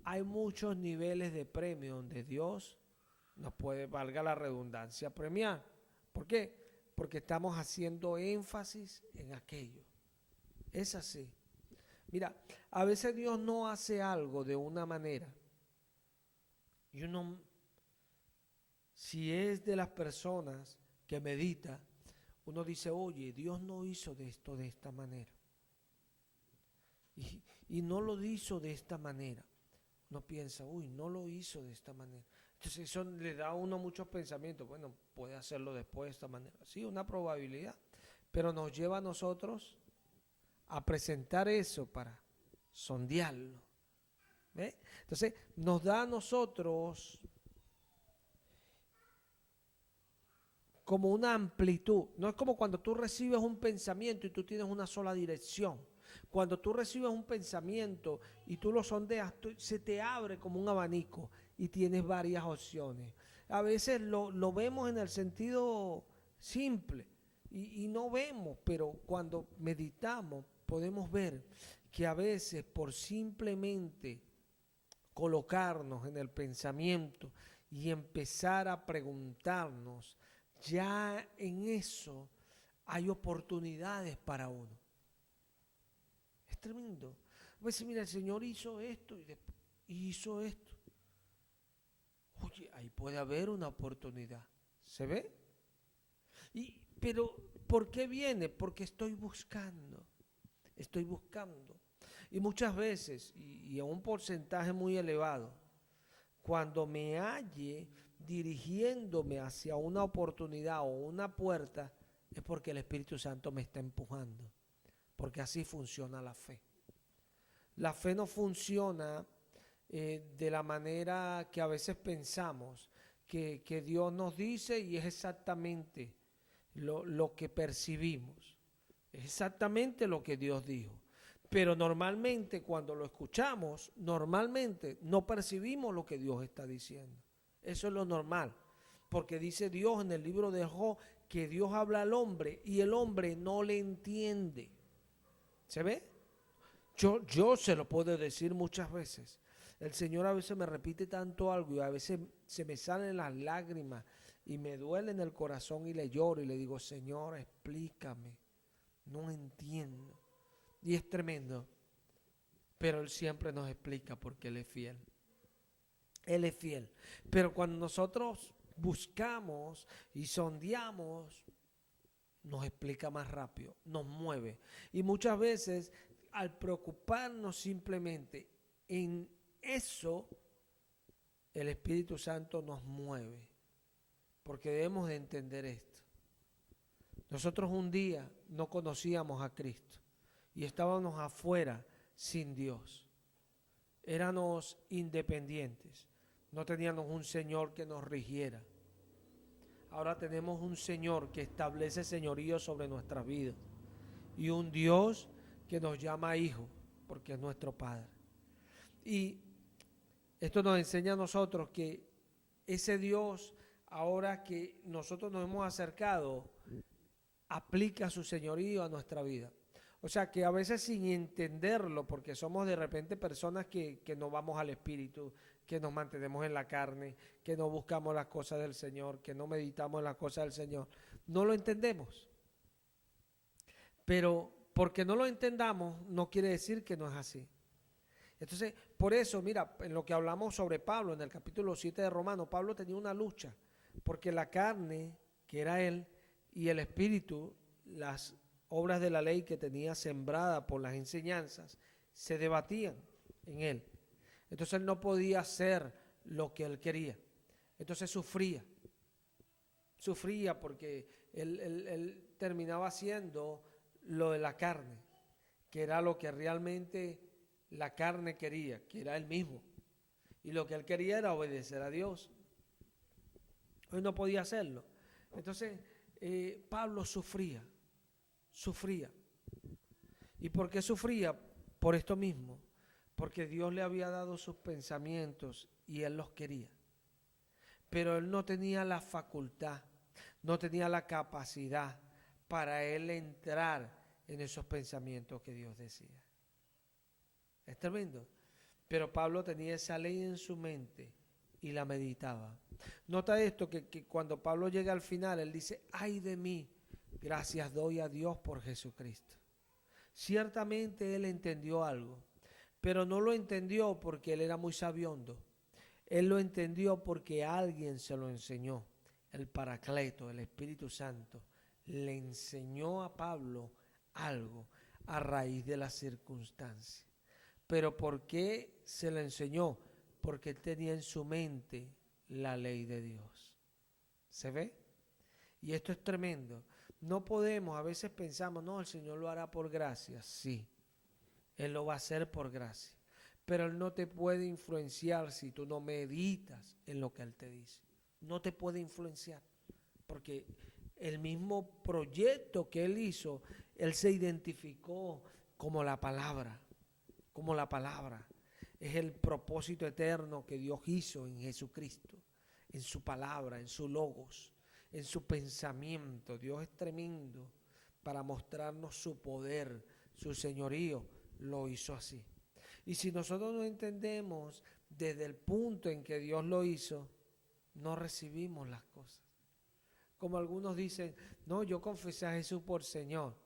A: hay muchos niveles de premio donde Dios nos puede, valga la redundancia, premiar. ¿Por qué? Porque estamos haciendo énfasis en aquello. Es así. Mira, a veces Dios no hace algo de una manera. Y uno, si es de las personas que medita, uno dice, oye, Dios no hizo de esto de esta manera. Y no lo hizo de esta manera. Uno piensa, uy, no lo hizo de esta manera. Entonces eso le da a uno muchos pensamientos. Bueno, puede hacerlo después de esta manera. Sí, una probabilidad. Pero nos lleva a nosotros a presentar eso para sondearlo. ¿Ve? Entonces nos da a nosotros como una amplitud. No es como cuando tú recibes un pensamiento y tú tienes una sola dirección. Cuando tú recibes un pensamiento y tú lo sondeas, se te abre como un abanico y tienes varias opciones. A veces lo vemos en el sentido simple y no vemos, pero cuando meditamos podemos ver que a veces por simplemente colocarnos en el pensamiento y empezar a preguntarnos, ya en eso hay oportunidades para uno. Es tremendo. Pues mira, el Señor hizo esto y hizo esto. Oye, ahí puede haber una oportunidad. ¿Se ve? Pero, ¿por qué viene? Porque estoy buscando. Estoy buscando. Y muchas veces, y a un porcentaje muy elevado, cuando me halle dirigiéndome hacia una oportunidad o una puerta, es porque el Espíritu Santo me está empujando. Porque así funciona la fe. La fe no funciona de la manera que a veces pensamos, que Dios nos dice y es exactamente lo que percibimos. Es exactamente lo que Dios dijo. Pero normalmente cuando lo escuchamos, normalmente no percibimos lo que Dios está diciendo. Eso es lo normal. Porque dice Dios en el libro de Job que Dios habla al hombre y el hombre no le entiende. ¿Se ve? Yo se lo puedo decir muchas veces. El Señor a veces me repite tanto algo y a veces se me salen las lágrimas y me duele en el corazón y le lloro y le digo, Señor, explícame. No entiendo. Y es tremendo. Pero Él siempre nos explica porque Él es fiel. Él es fiel. Pero cuando nosotros buscamos y sondeamos, nos explica más rápido, nos mueve. Y muchas veces, al preocuparnos simplemente en eso, el Espíritu Santo nos mueve. Porque debemos de entender esto. Nosotros un día no conocíamos a Cristo y estábamos afuera sin Dios. Éramos independientes. No teníamos un Señor que nos rigiera. Ahora tenemos un Señor que establece señorío sobre nuestras vidas y un Dios que nos llama hijo. porque es nuestro Padre. Y esto nos enseña a nosotros que ese Dios, ahora que nosotros nos hemos acercado, aplica su señorío a nuestra vida. O sea que a veces sin entenderlo, porque somos de repente personas que no vamos al Espíritu, que nos mantenemos en la carne, que no buscamos las cosas del Señor, que no meditamos en las cosas del Señor, no lo entendemos. Pero porque no lo entendamos no quiere decir que no es así. Entonces, por eso, mira, en lo que hablamos sobre Pablo, en el capítulo 7 de Romanos, Pablo tenía una lucha, porque la carne, que era él, y el espíritu, las obras de la ley que tenía sembrada por las enseñanzas, se debatían en él. Entonces él no podía hacer lo que él quería. Entonces sufría porque él terminaba haciendo lo de la carne, que era lo que realmente la carne quería, que era él mismo. Y lo que él quería era obedecer a Dios. Él no podía hacerlo. Entonces, Pablo sufría. ¿Y por qué sufría? Por esto mismo. Porque Dios le había dado sus pensamientos y él los quería. Pero él no tenía la facultad, no tenía la capacidad para él entrar en esos pensamientos que Dios decía. Es tremendo. Pero Pablo tenía esa ley en su mente y la meditaba. Nota esto, que cuando Pablo llega al final, él dice, ay de mí, gracias doy a Dios por Jesucristo. Ciertamente él entendió algo, pero no lo entendió porque él era muy sabiondo. Él lo entendió porque alguien se lo enseñó. El Paracleto, el Espíritu Santo, le enseñó a Pablo algo a raíz de las circunstancias. Pero ¿por qué se le enseñó? Porque él tenía en su mente la ley de Dios. ¿Se ve? Y esto es tremendo. No podemos, a veces pensamos, no, el Señor lo hará por gracia. Sí, Él lo va a hacer por gracia. Pero Él no te puede influenciar si tú no meditas en lo que Él te dice. No te puede influenciar. Porque el mismo proyecto que Él hizo, Él se identificó como la palabra. Como la palabra. Es el propósito eterno que Dios hizo en Jesucristo, en su palabra, en su logos, en su pensamiento. Dios es tremendo para mostrarnos su poder, su señorío. Lo hizo así. Y si nosotros no entendemos desde el punto en que Dios lo hizo, no recibimos las cosas. Como algunos dicen, no, yo confesé a Jesús por Señor.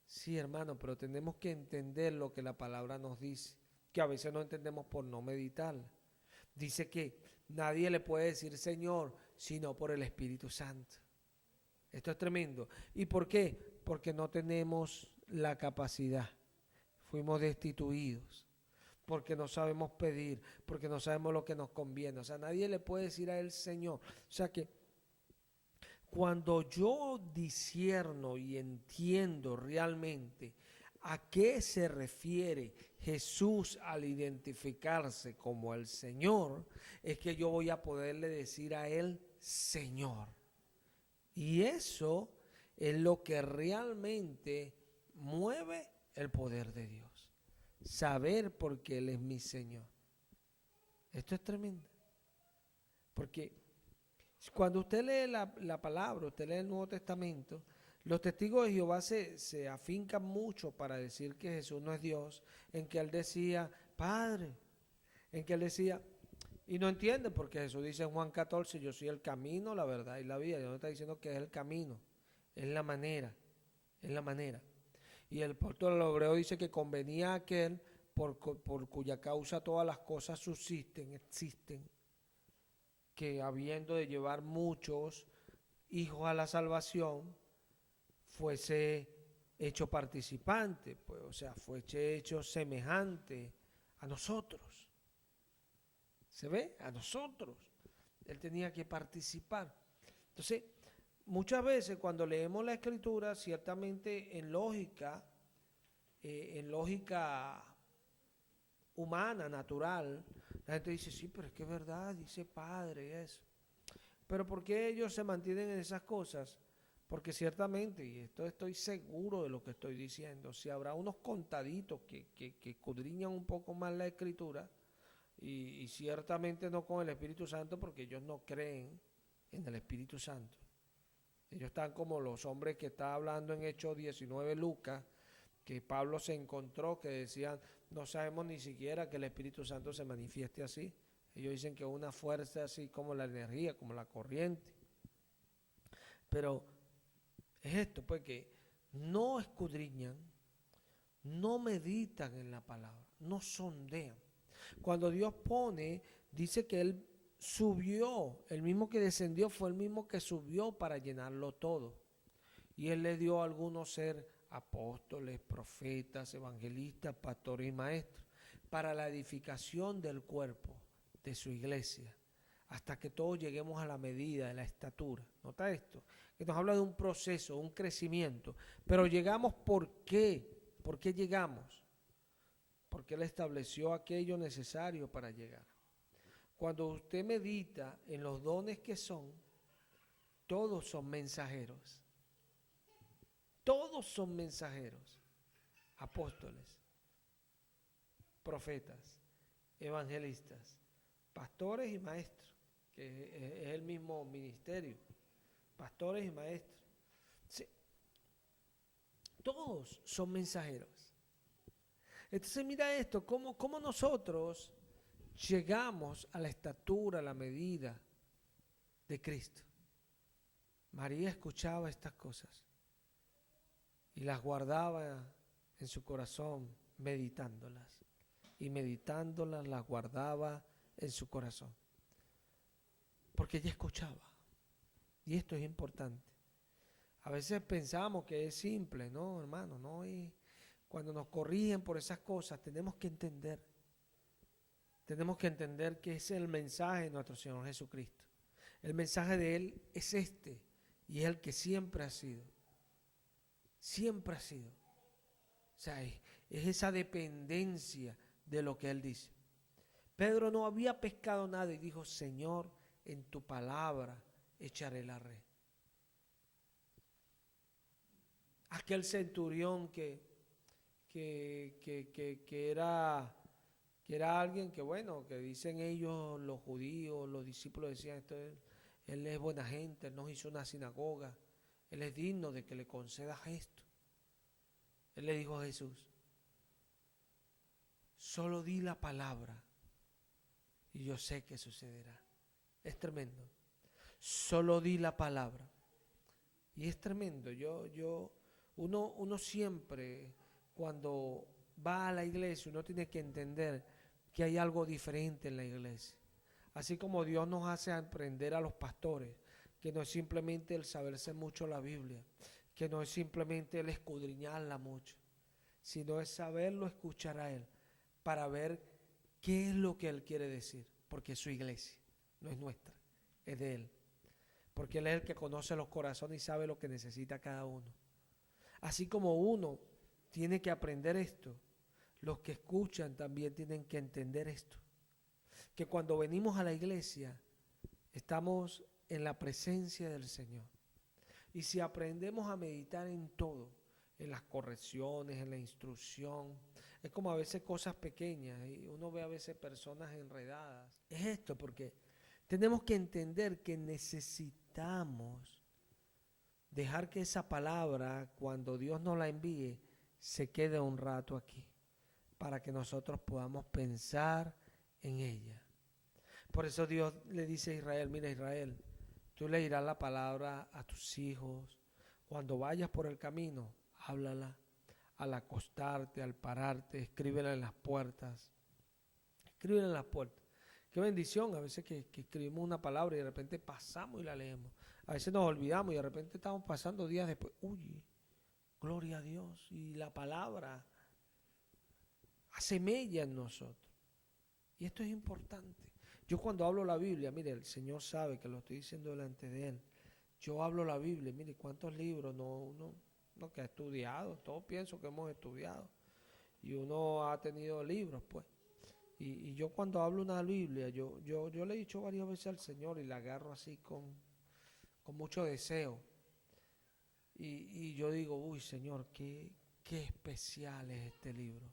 A: Sí, hermano, pero tenemos que entender lo que la palabra nos dice, que a veces no entendemos por no meditarla. Dice que nadie le puede decir Señor, sino por el Espíritu Santo. Esto es tremendo. ¿Y por qué? Porque no tenemos la capacidad. Fuimos destituidos. Porque no sabemos pedir, porque no sabemos lo que nos conviene. O sea, nadie le puede decir a él Señor. O sea que cuando yo discierno y entiendo realmente a qué se refiere Jesús al identificarse como el Señor, es que yo voy a poderle decir a Él Señor. Y eso es lo que realmente mueve el poder de Dios. Saber por qué Él es mi Señor. Esto es tremendo. Porque cuando usted lee la palabra, usted lee el Nuevo Testamento, los testigos de Jehová se afincan mucho para decir que Jesús no es Dios, en que Él decía, Padre, en que Él decía, y no entiende porque Jesús dice en Juan 14, yo soy el camino, la verdad y la vida. Dios no está diciendo que es el camino, es la manera, es la manera. Y el apóstol hebreo dice que convenía a aquel por cuya causa todas las cosas subsisten, existen, que habiendo de llevar muchos hijos a la salvación, fuese hecho participante, pues, o sea, fuese hecho semejante a nosotros. ¿Se ve? A nosotros. Él tenía que participar. Entonces, muchas veces cuando leemos la Escritura, ciertamente en lógica humana, natural, la gente dice, sí, pero es que es verdad, dice Padre, eso. Pero ¿por qué ellos se mantienen en esas cosas? Porque ciertamente, y esto estoy seguro de lo que estoy diciendo, si habrá unos contaditos que escudriñan un poco más la escritura, y ciertamente no con el Espíritu Santo, porque ellos no creen en el Espíritu Santo. Ellos están como los hombres que está hablando en Hechos 19 Lucas, que Pablo se encontró, que decían, no sabemos ni siquiera que el Espíritu Santo se manifieste así. Ellos dicen que es una fuerza así como la energía, como la corriente. Pero es esto, pues que no escudriñan, no meditan en la palabra, no sondean. Cuando Dios pone, dice que Él subió, el mismo que descendió fue el mismo que subió para llenarlo todo. Y Él le dio a algunos ser apóstoles, profetas, evangelistas, pastores y maestros, para la edificación del cuerpo de su iglesia, hasta que todos lleguemos a la medida de la estatura. Nota esto, que nos habla de un proceso, un crecimiento. Pero llegamos, ¿por qué? ¿Por qué llegamos? Porque Él estableció aquello necesario para llegar. Cuando usted medita en los dones que son, todos son mensajeros. Todos son mensajeros. Apóstoles, profetas, evangelistas, pastores y maestros, que es el mismo ministerio. Pastores y maestros. Sí. Todos son mensajeros. Entonces mira esto, cómo nosotros llegamos a la estatura, a la medida de Cristo. María escuchaba estas cosas y las guardaba en su corazón, meditándolas. Y meditándolas las guardaba en su corazón. Porque ella escuchaba. Y esto es importante. A veces pensamos que es simple, no, hermano, no es. Cuando nos corrigen por esas cosas, tenemos que entender que ese es el mensaje de nuestro Señor Jesucristo. El mensaje de Él es este, y es el que siempre ha sido. Siempre ha sido. O sea, es esa dependencia de lo que Él dice. Pedro no había pescado nada y dijo, Señor, en tu palabra echaré la red. Aquel centurión que era alguien que, bueno, que dicen ellos, los judíos, los discípulos decían, él es buena gente, él nos hizo una sinagoga, él es digno de que le concedas esto. Él le dijo a Jesús, solo di la palabra y yo sé que sucederá. Es tremendo. Solo di la palabra. Y es tremendo. Uno siempre, cuando va a la iglesia, uno tiene que entender que hay algo diferente en la iglesia. Así como Dios nos hace aprender a los pastores, que no es simplemente el saberse mucho la Biblia, que no es simplemente el escudriñarla mucho, sino es saberlo escuchar a Él, para ver qué es lo que Él quiere decir, porque es su iglesia, no es nuestra, es de Él. Porque Él es el que conoce los corazones y sabe lo que necesita cada uno. Así como uno tiene que aprender esto, los que escuchan también tienen que entender esto. Que cuando venimos a la iglesia, estamos en la presencia del Señor. Y si aprendemos a meditar en todo, en las correcciones, en la instrucción, es como a veces cosas pequeñas, y uno ve a veces personas enredadas. Es esto, porque tenemos que entender que necesitamos dejar que esa palabra, cuando Dios nos la envíe, se quede un rato aquí, para que nosotros podamos pensar en ella. Por eso Dios le dice a Israel, mira Israel, tú le dirás la palabra a tus hijos, cuando vayas por el camino, háblala, al acostarte, al pararte, escríbela en las puertas, escríbela en las puertas. Qué bendición a veces que escribimos una palabra y de repente pasamos y la leemos. A veces nos olvidamos y de repente estamos pasando días después. Uy, gloria a Dios. Y la palabra hace mella en nosotros. Y esto es importante. Yo cuando hablo la Biblia, mire, el Señor sabe que lo estoy diciendo delante de Él. Yo hablo la Biblia, mire, cuántos libros no que ha estudiado. Todos pienso que hemos estudiado. Y uno ha tenido libros, pues. Y yo cuando hablo una Biblia, yo le he dicho varias veces al Señor y la agarro así con mucho deseo. Y yo digo, uy Señor, qué especial es este libro.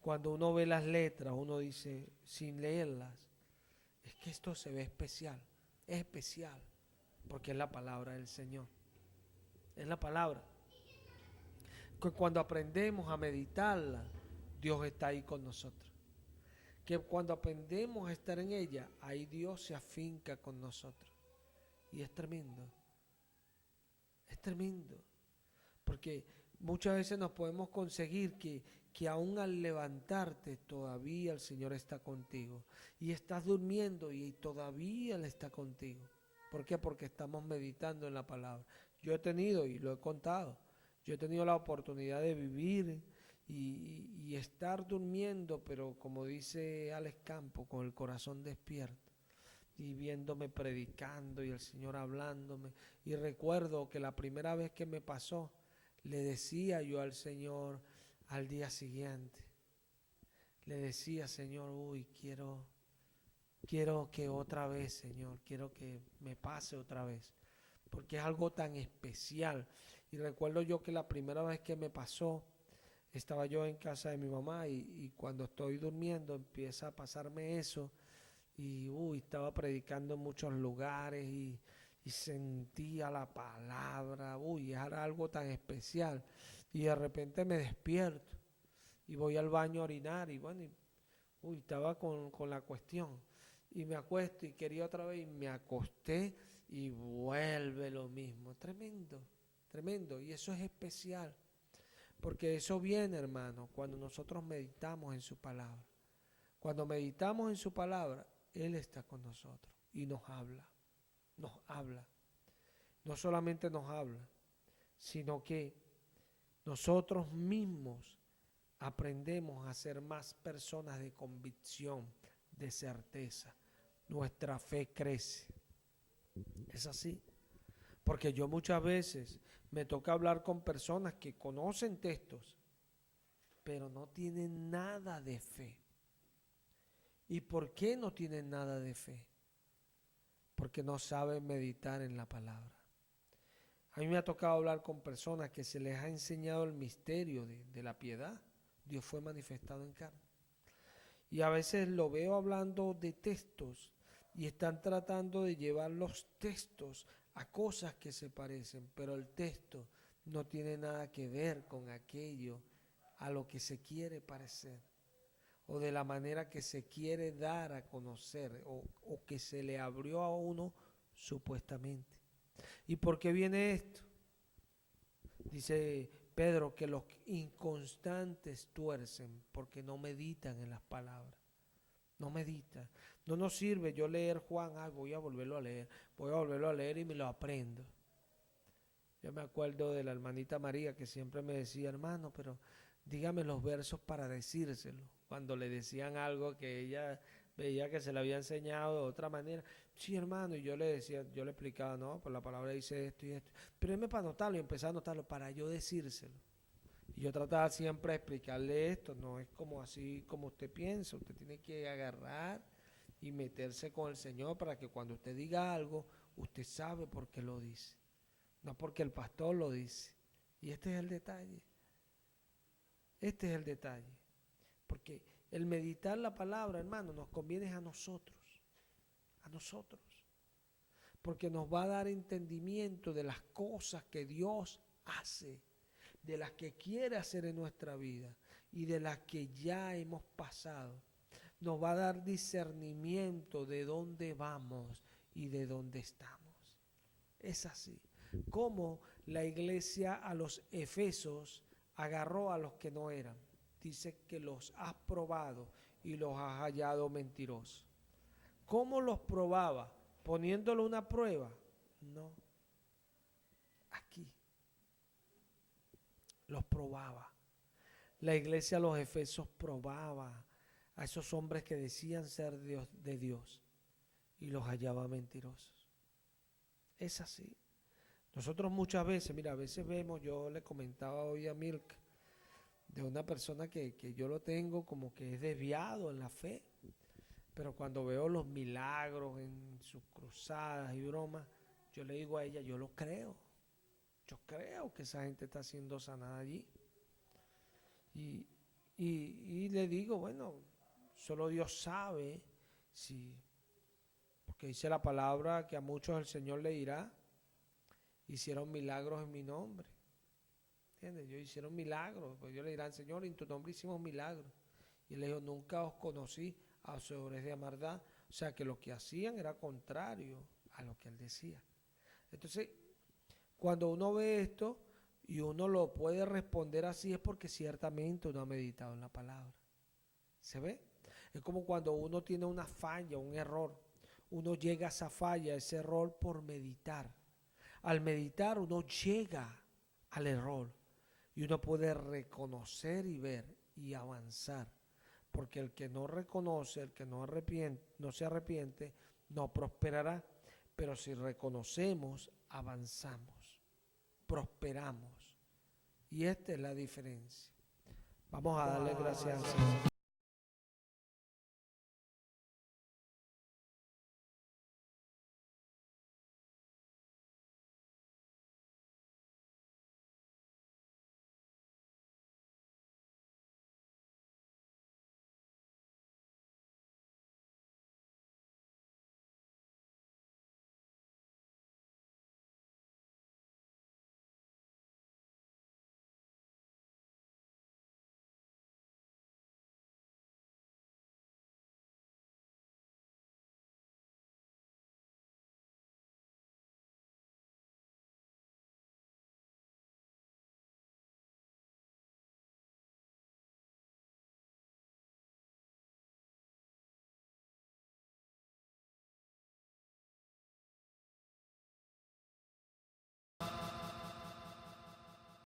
A: Cuando uno ve las letras, uno dice, sin leerlas, es que esto se ve especial. Es especial, porque es la palabra del Señor. Es la palabra. Que cuando aprendemos a meditarla, Dios está ahí con nosotros. Que cuando aprendemos a estar en ella, ahí Dios se afinca con nosotros. Y es tremendo. Es tremendo. Porque muchas veces nos podemos conseguir que aún al levantarte todavía el Señor está contigo. Y estás durmiendo y todavía Él está contigo. ¿Por qué? Porque estamos meditando en la palabra. Yo he tenido, y lo he contado, yo he tenido la oportunidad de vivir y estar durmiendo, pero como dice Alex Campo, con el corazón despierto y viéndome predicando y el Señor hablándome. Y recuerdo que la primera vez que me pasó, le decía yo al Señor al día siguiente, le decía, Señor, uy, quiero que otra vez, Señor, quiero que me pase otra vez, porque es algo tan especial. Y recuerdo yo que la primera vez que me pasó, estaba yo en casa de mi mamá y cuando estoy durmiendo empieza a pasarme eso y estaba predicando en muchos lugares y sentía la palabra, era algo tan especial. Y de repente me despierto y voy al baño a orinar y bueno, estaba con la cuestión. Y me acuesto y quería otra vez y me acosté y vuelve lo mismo. Tremendo, tremendo. Y eso es especial. Porque eso viene, hermano, cuando nosotros meditamos en su palabra. Cuando meditamos en su palabra, Él está con nosotros y nos habla, nos habla. No solamente nos habla, sino que nosotros mismos aprendemos a ser más personas de convicción, de certeza. Nuestra fe crece. Es así. Porque yo muchas veces me toca hablar con personas que conocen textos, pero no tienen nada de fe. ¿Y por qué no tienen nada de fe? Porque no saben meditar en la palabra. A mí me ha tocado hablar con personas que se les ha enseñado el misterio de la piedad. Dios fue manifestado en carne. Y a veces lo veo hablando de textos y están tratando de llevar los textos a cosas que se parecen, pero el texto no tiene nada que ver con aquello a lo que se quiere parecer o de la manera que se quiere dar a conocer o que se le abrió a uno supuestamente. ¿Y por qué viene esto? Dice Pedro que los inconstantes tuercen porque no meditan en las palabras. No meditan. No nos sirve yo leer Juan, voy a volverlo a leer y me lo aprendo. Yo me acuerdo de la hermanita María que siempre me decía, hermano, pero dígame los versos para decírselo. Cuando le decían algo que ella veía que se le había enseñado de otra manera. Sí, hermano, y yo le decía, yo le explicaba, no, pues la palabra dice esto y esto. Pero él me para anotarlo y empecé a anotarlo para yo decírselo. Y yo trataba siempre de explicarle esto, no es como así como usted piensa, usted tiene que agarrar y meterse con el Señor para que cuando usted diga algo, usted sabe por qué lo dice, no porque el pastor lo dice. Y este es el detalle, este es el detalle, porque el meditar la palabra, hermano, nos conviene a nosotros, porque nos va a dar entendimiento de las cosas que Dios hace, de las que quiere hacer en nuestra vida y de las que ya hemos pasado. Nos va a dar discernimiento de dónde vamos y de dónde estamos. Es así. Como la iglesia a los Efesos agarró a los que no eran. Dice que los has probado y los has hallado mentirosos. ¿Cómo los probaba? ¿Poniéndole una prueba? No. Aquí los probaba. La iglesia a los Efesos probaba a esos hombres que decían ser de Dios y los hallaba mentirosos. Es así. Nosotros muchas veces, mira, a veces vemos, yo le comentaba hoy a Milk, de una persona que yo lo tengo como que es desviado en la fe, pero cuando veo los milagros en sus cruzadas y bromas, yo le digo a ella, yo lo creo, Yo creo que esa gente está siendo sanada allí. Y, y le digo, bueno, solo Dios sabe si, porque dice la palabra que a muchos el Señor le dirá, hicieron milagros en mi nombre. ¿Entiendes? Ellos hicieron milagros, pues Dios le dirá al Señor, en tu nombre hicimos milagros. Y él le dijo, nunca os conocí a hacedores de maldad. O sea que lo que hacían era contrario a lo que él decía. Entonces, cuando uno ve esto y uno lo puede responder así, es porque ciertamente uno ha meditado en la palabra. ¿Se ve? Es como cuando uno tiene una falla, un error. Uno llega a esa falla, a ese error por meditar. Al meditar uno llega al error y uno puede reconocer y ver y avanzar. Porque el que no reconoce, el que no se arrepiente, no prosperará. Pero si reconocemos, avanzamos, prosperamos. Y esta es la diferencia. Vamos a darle gracias al Señor.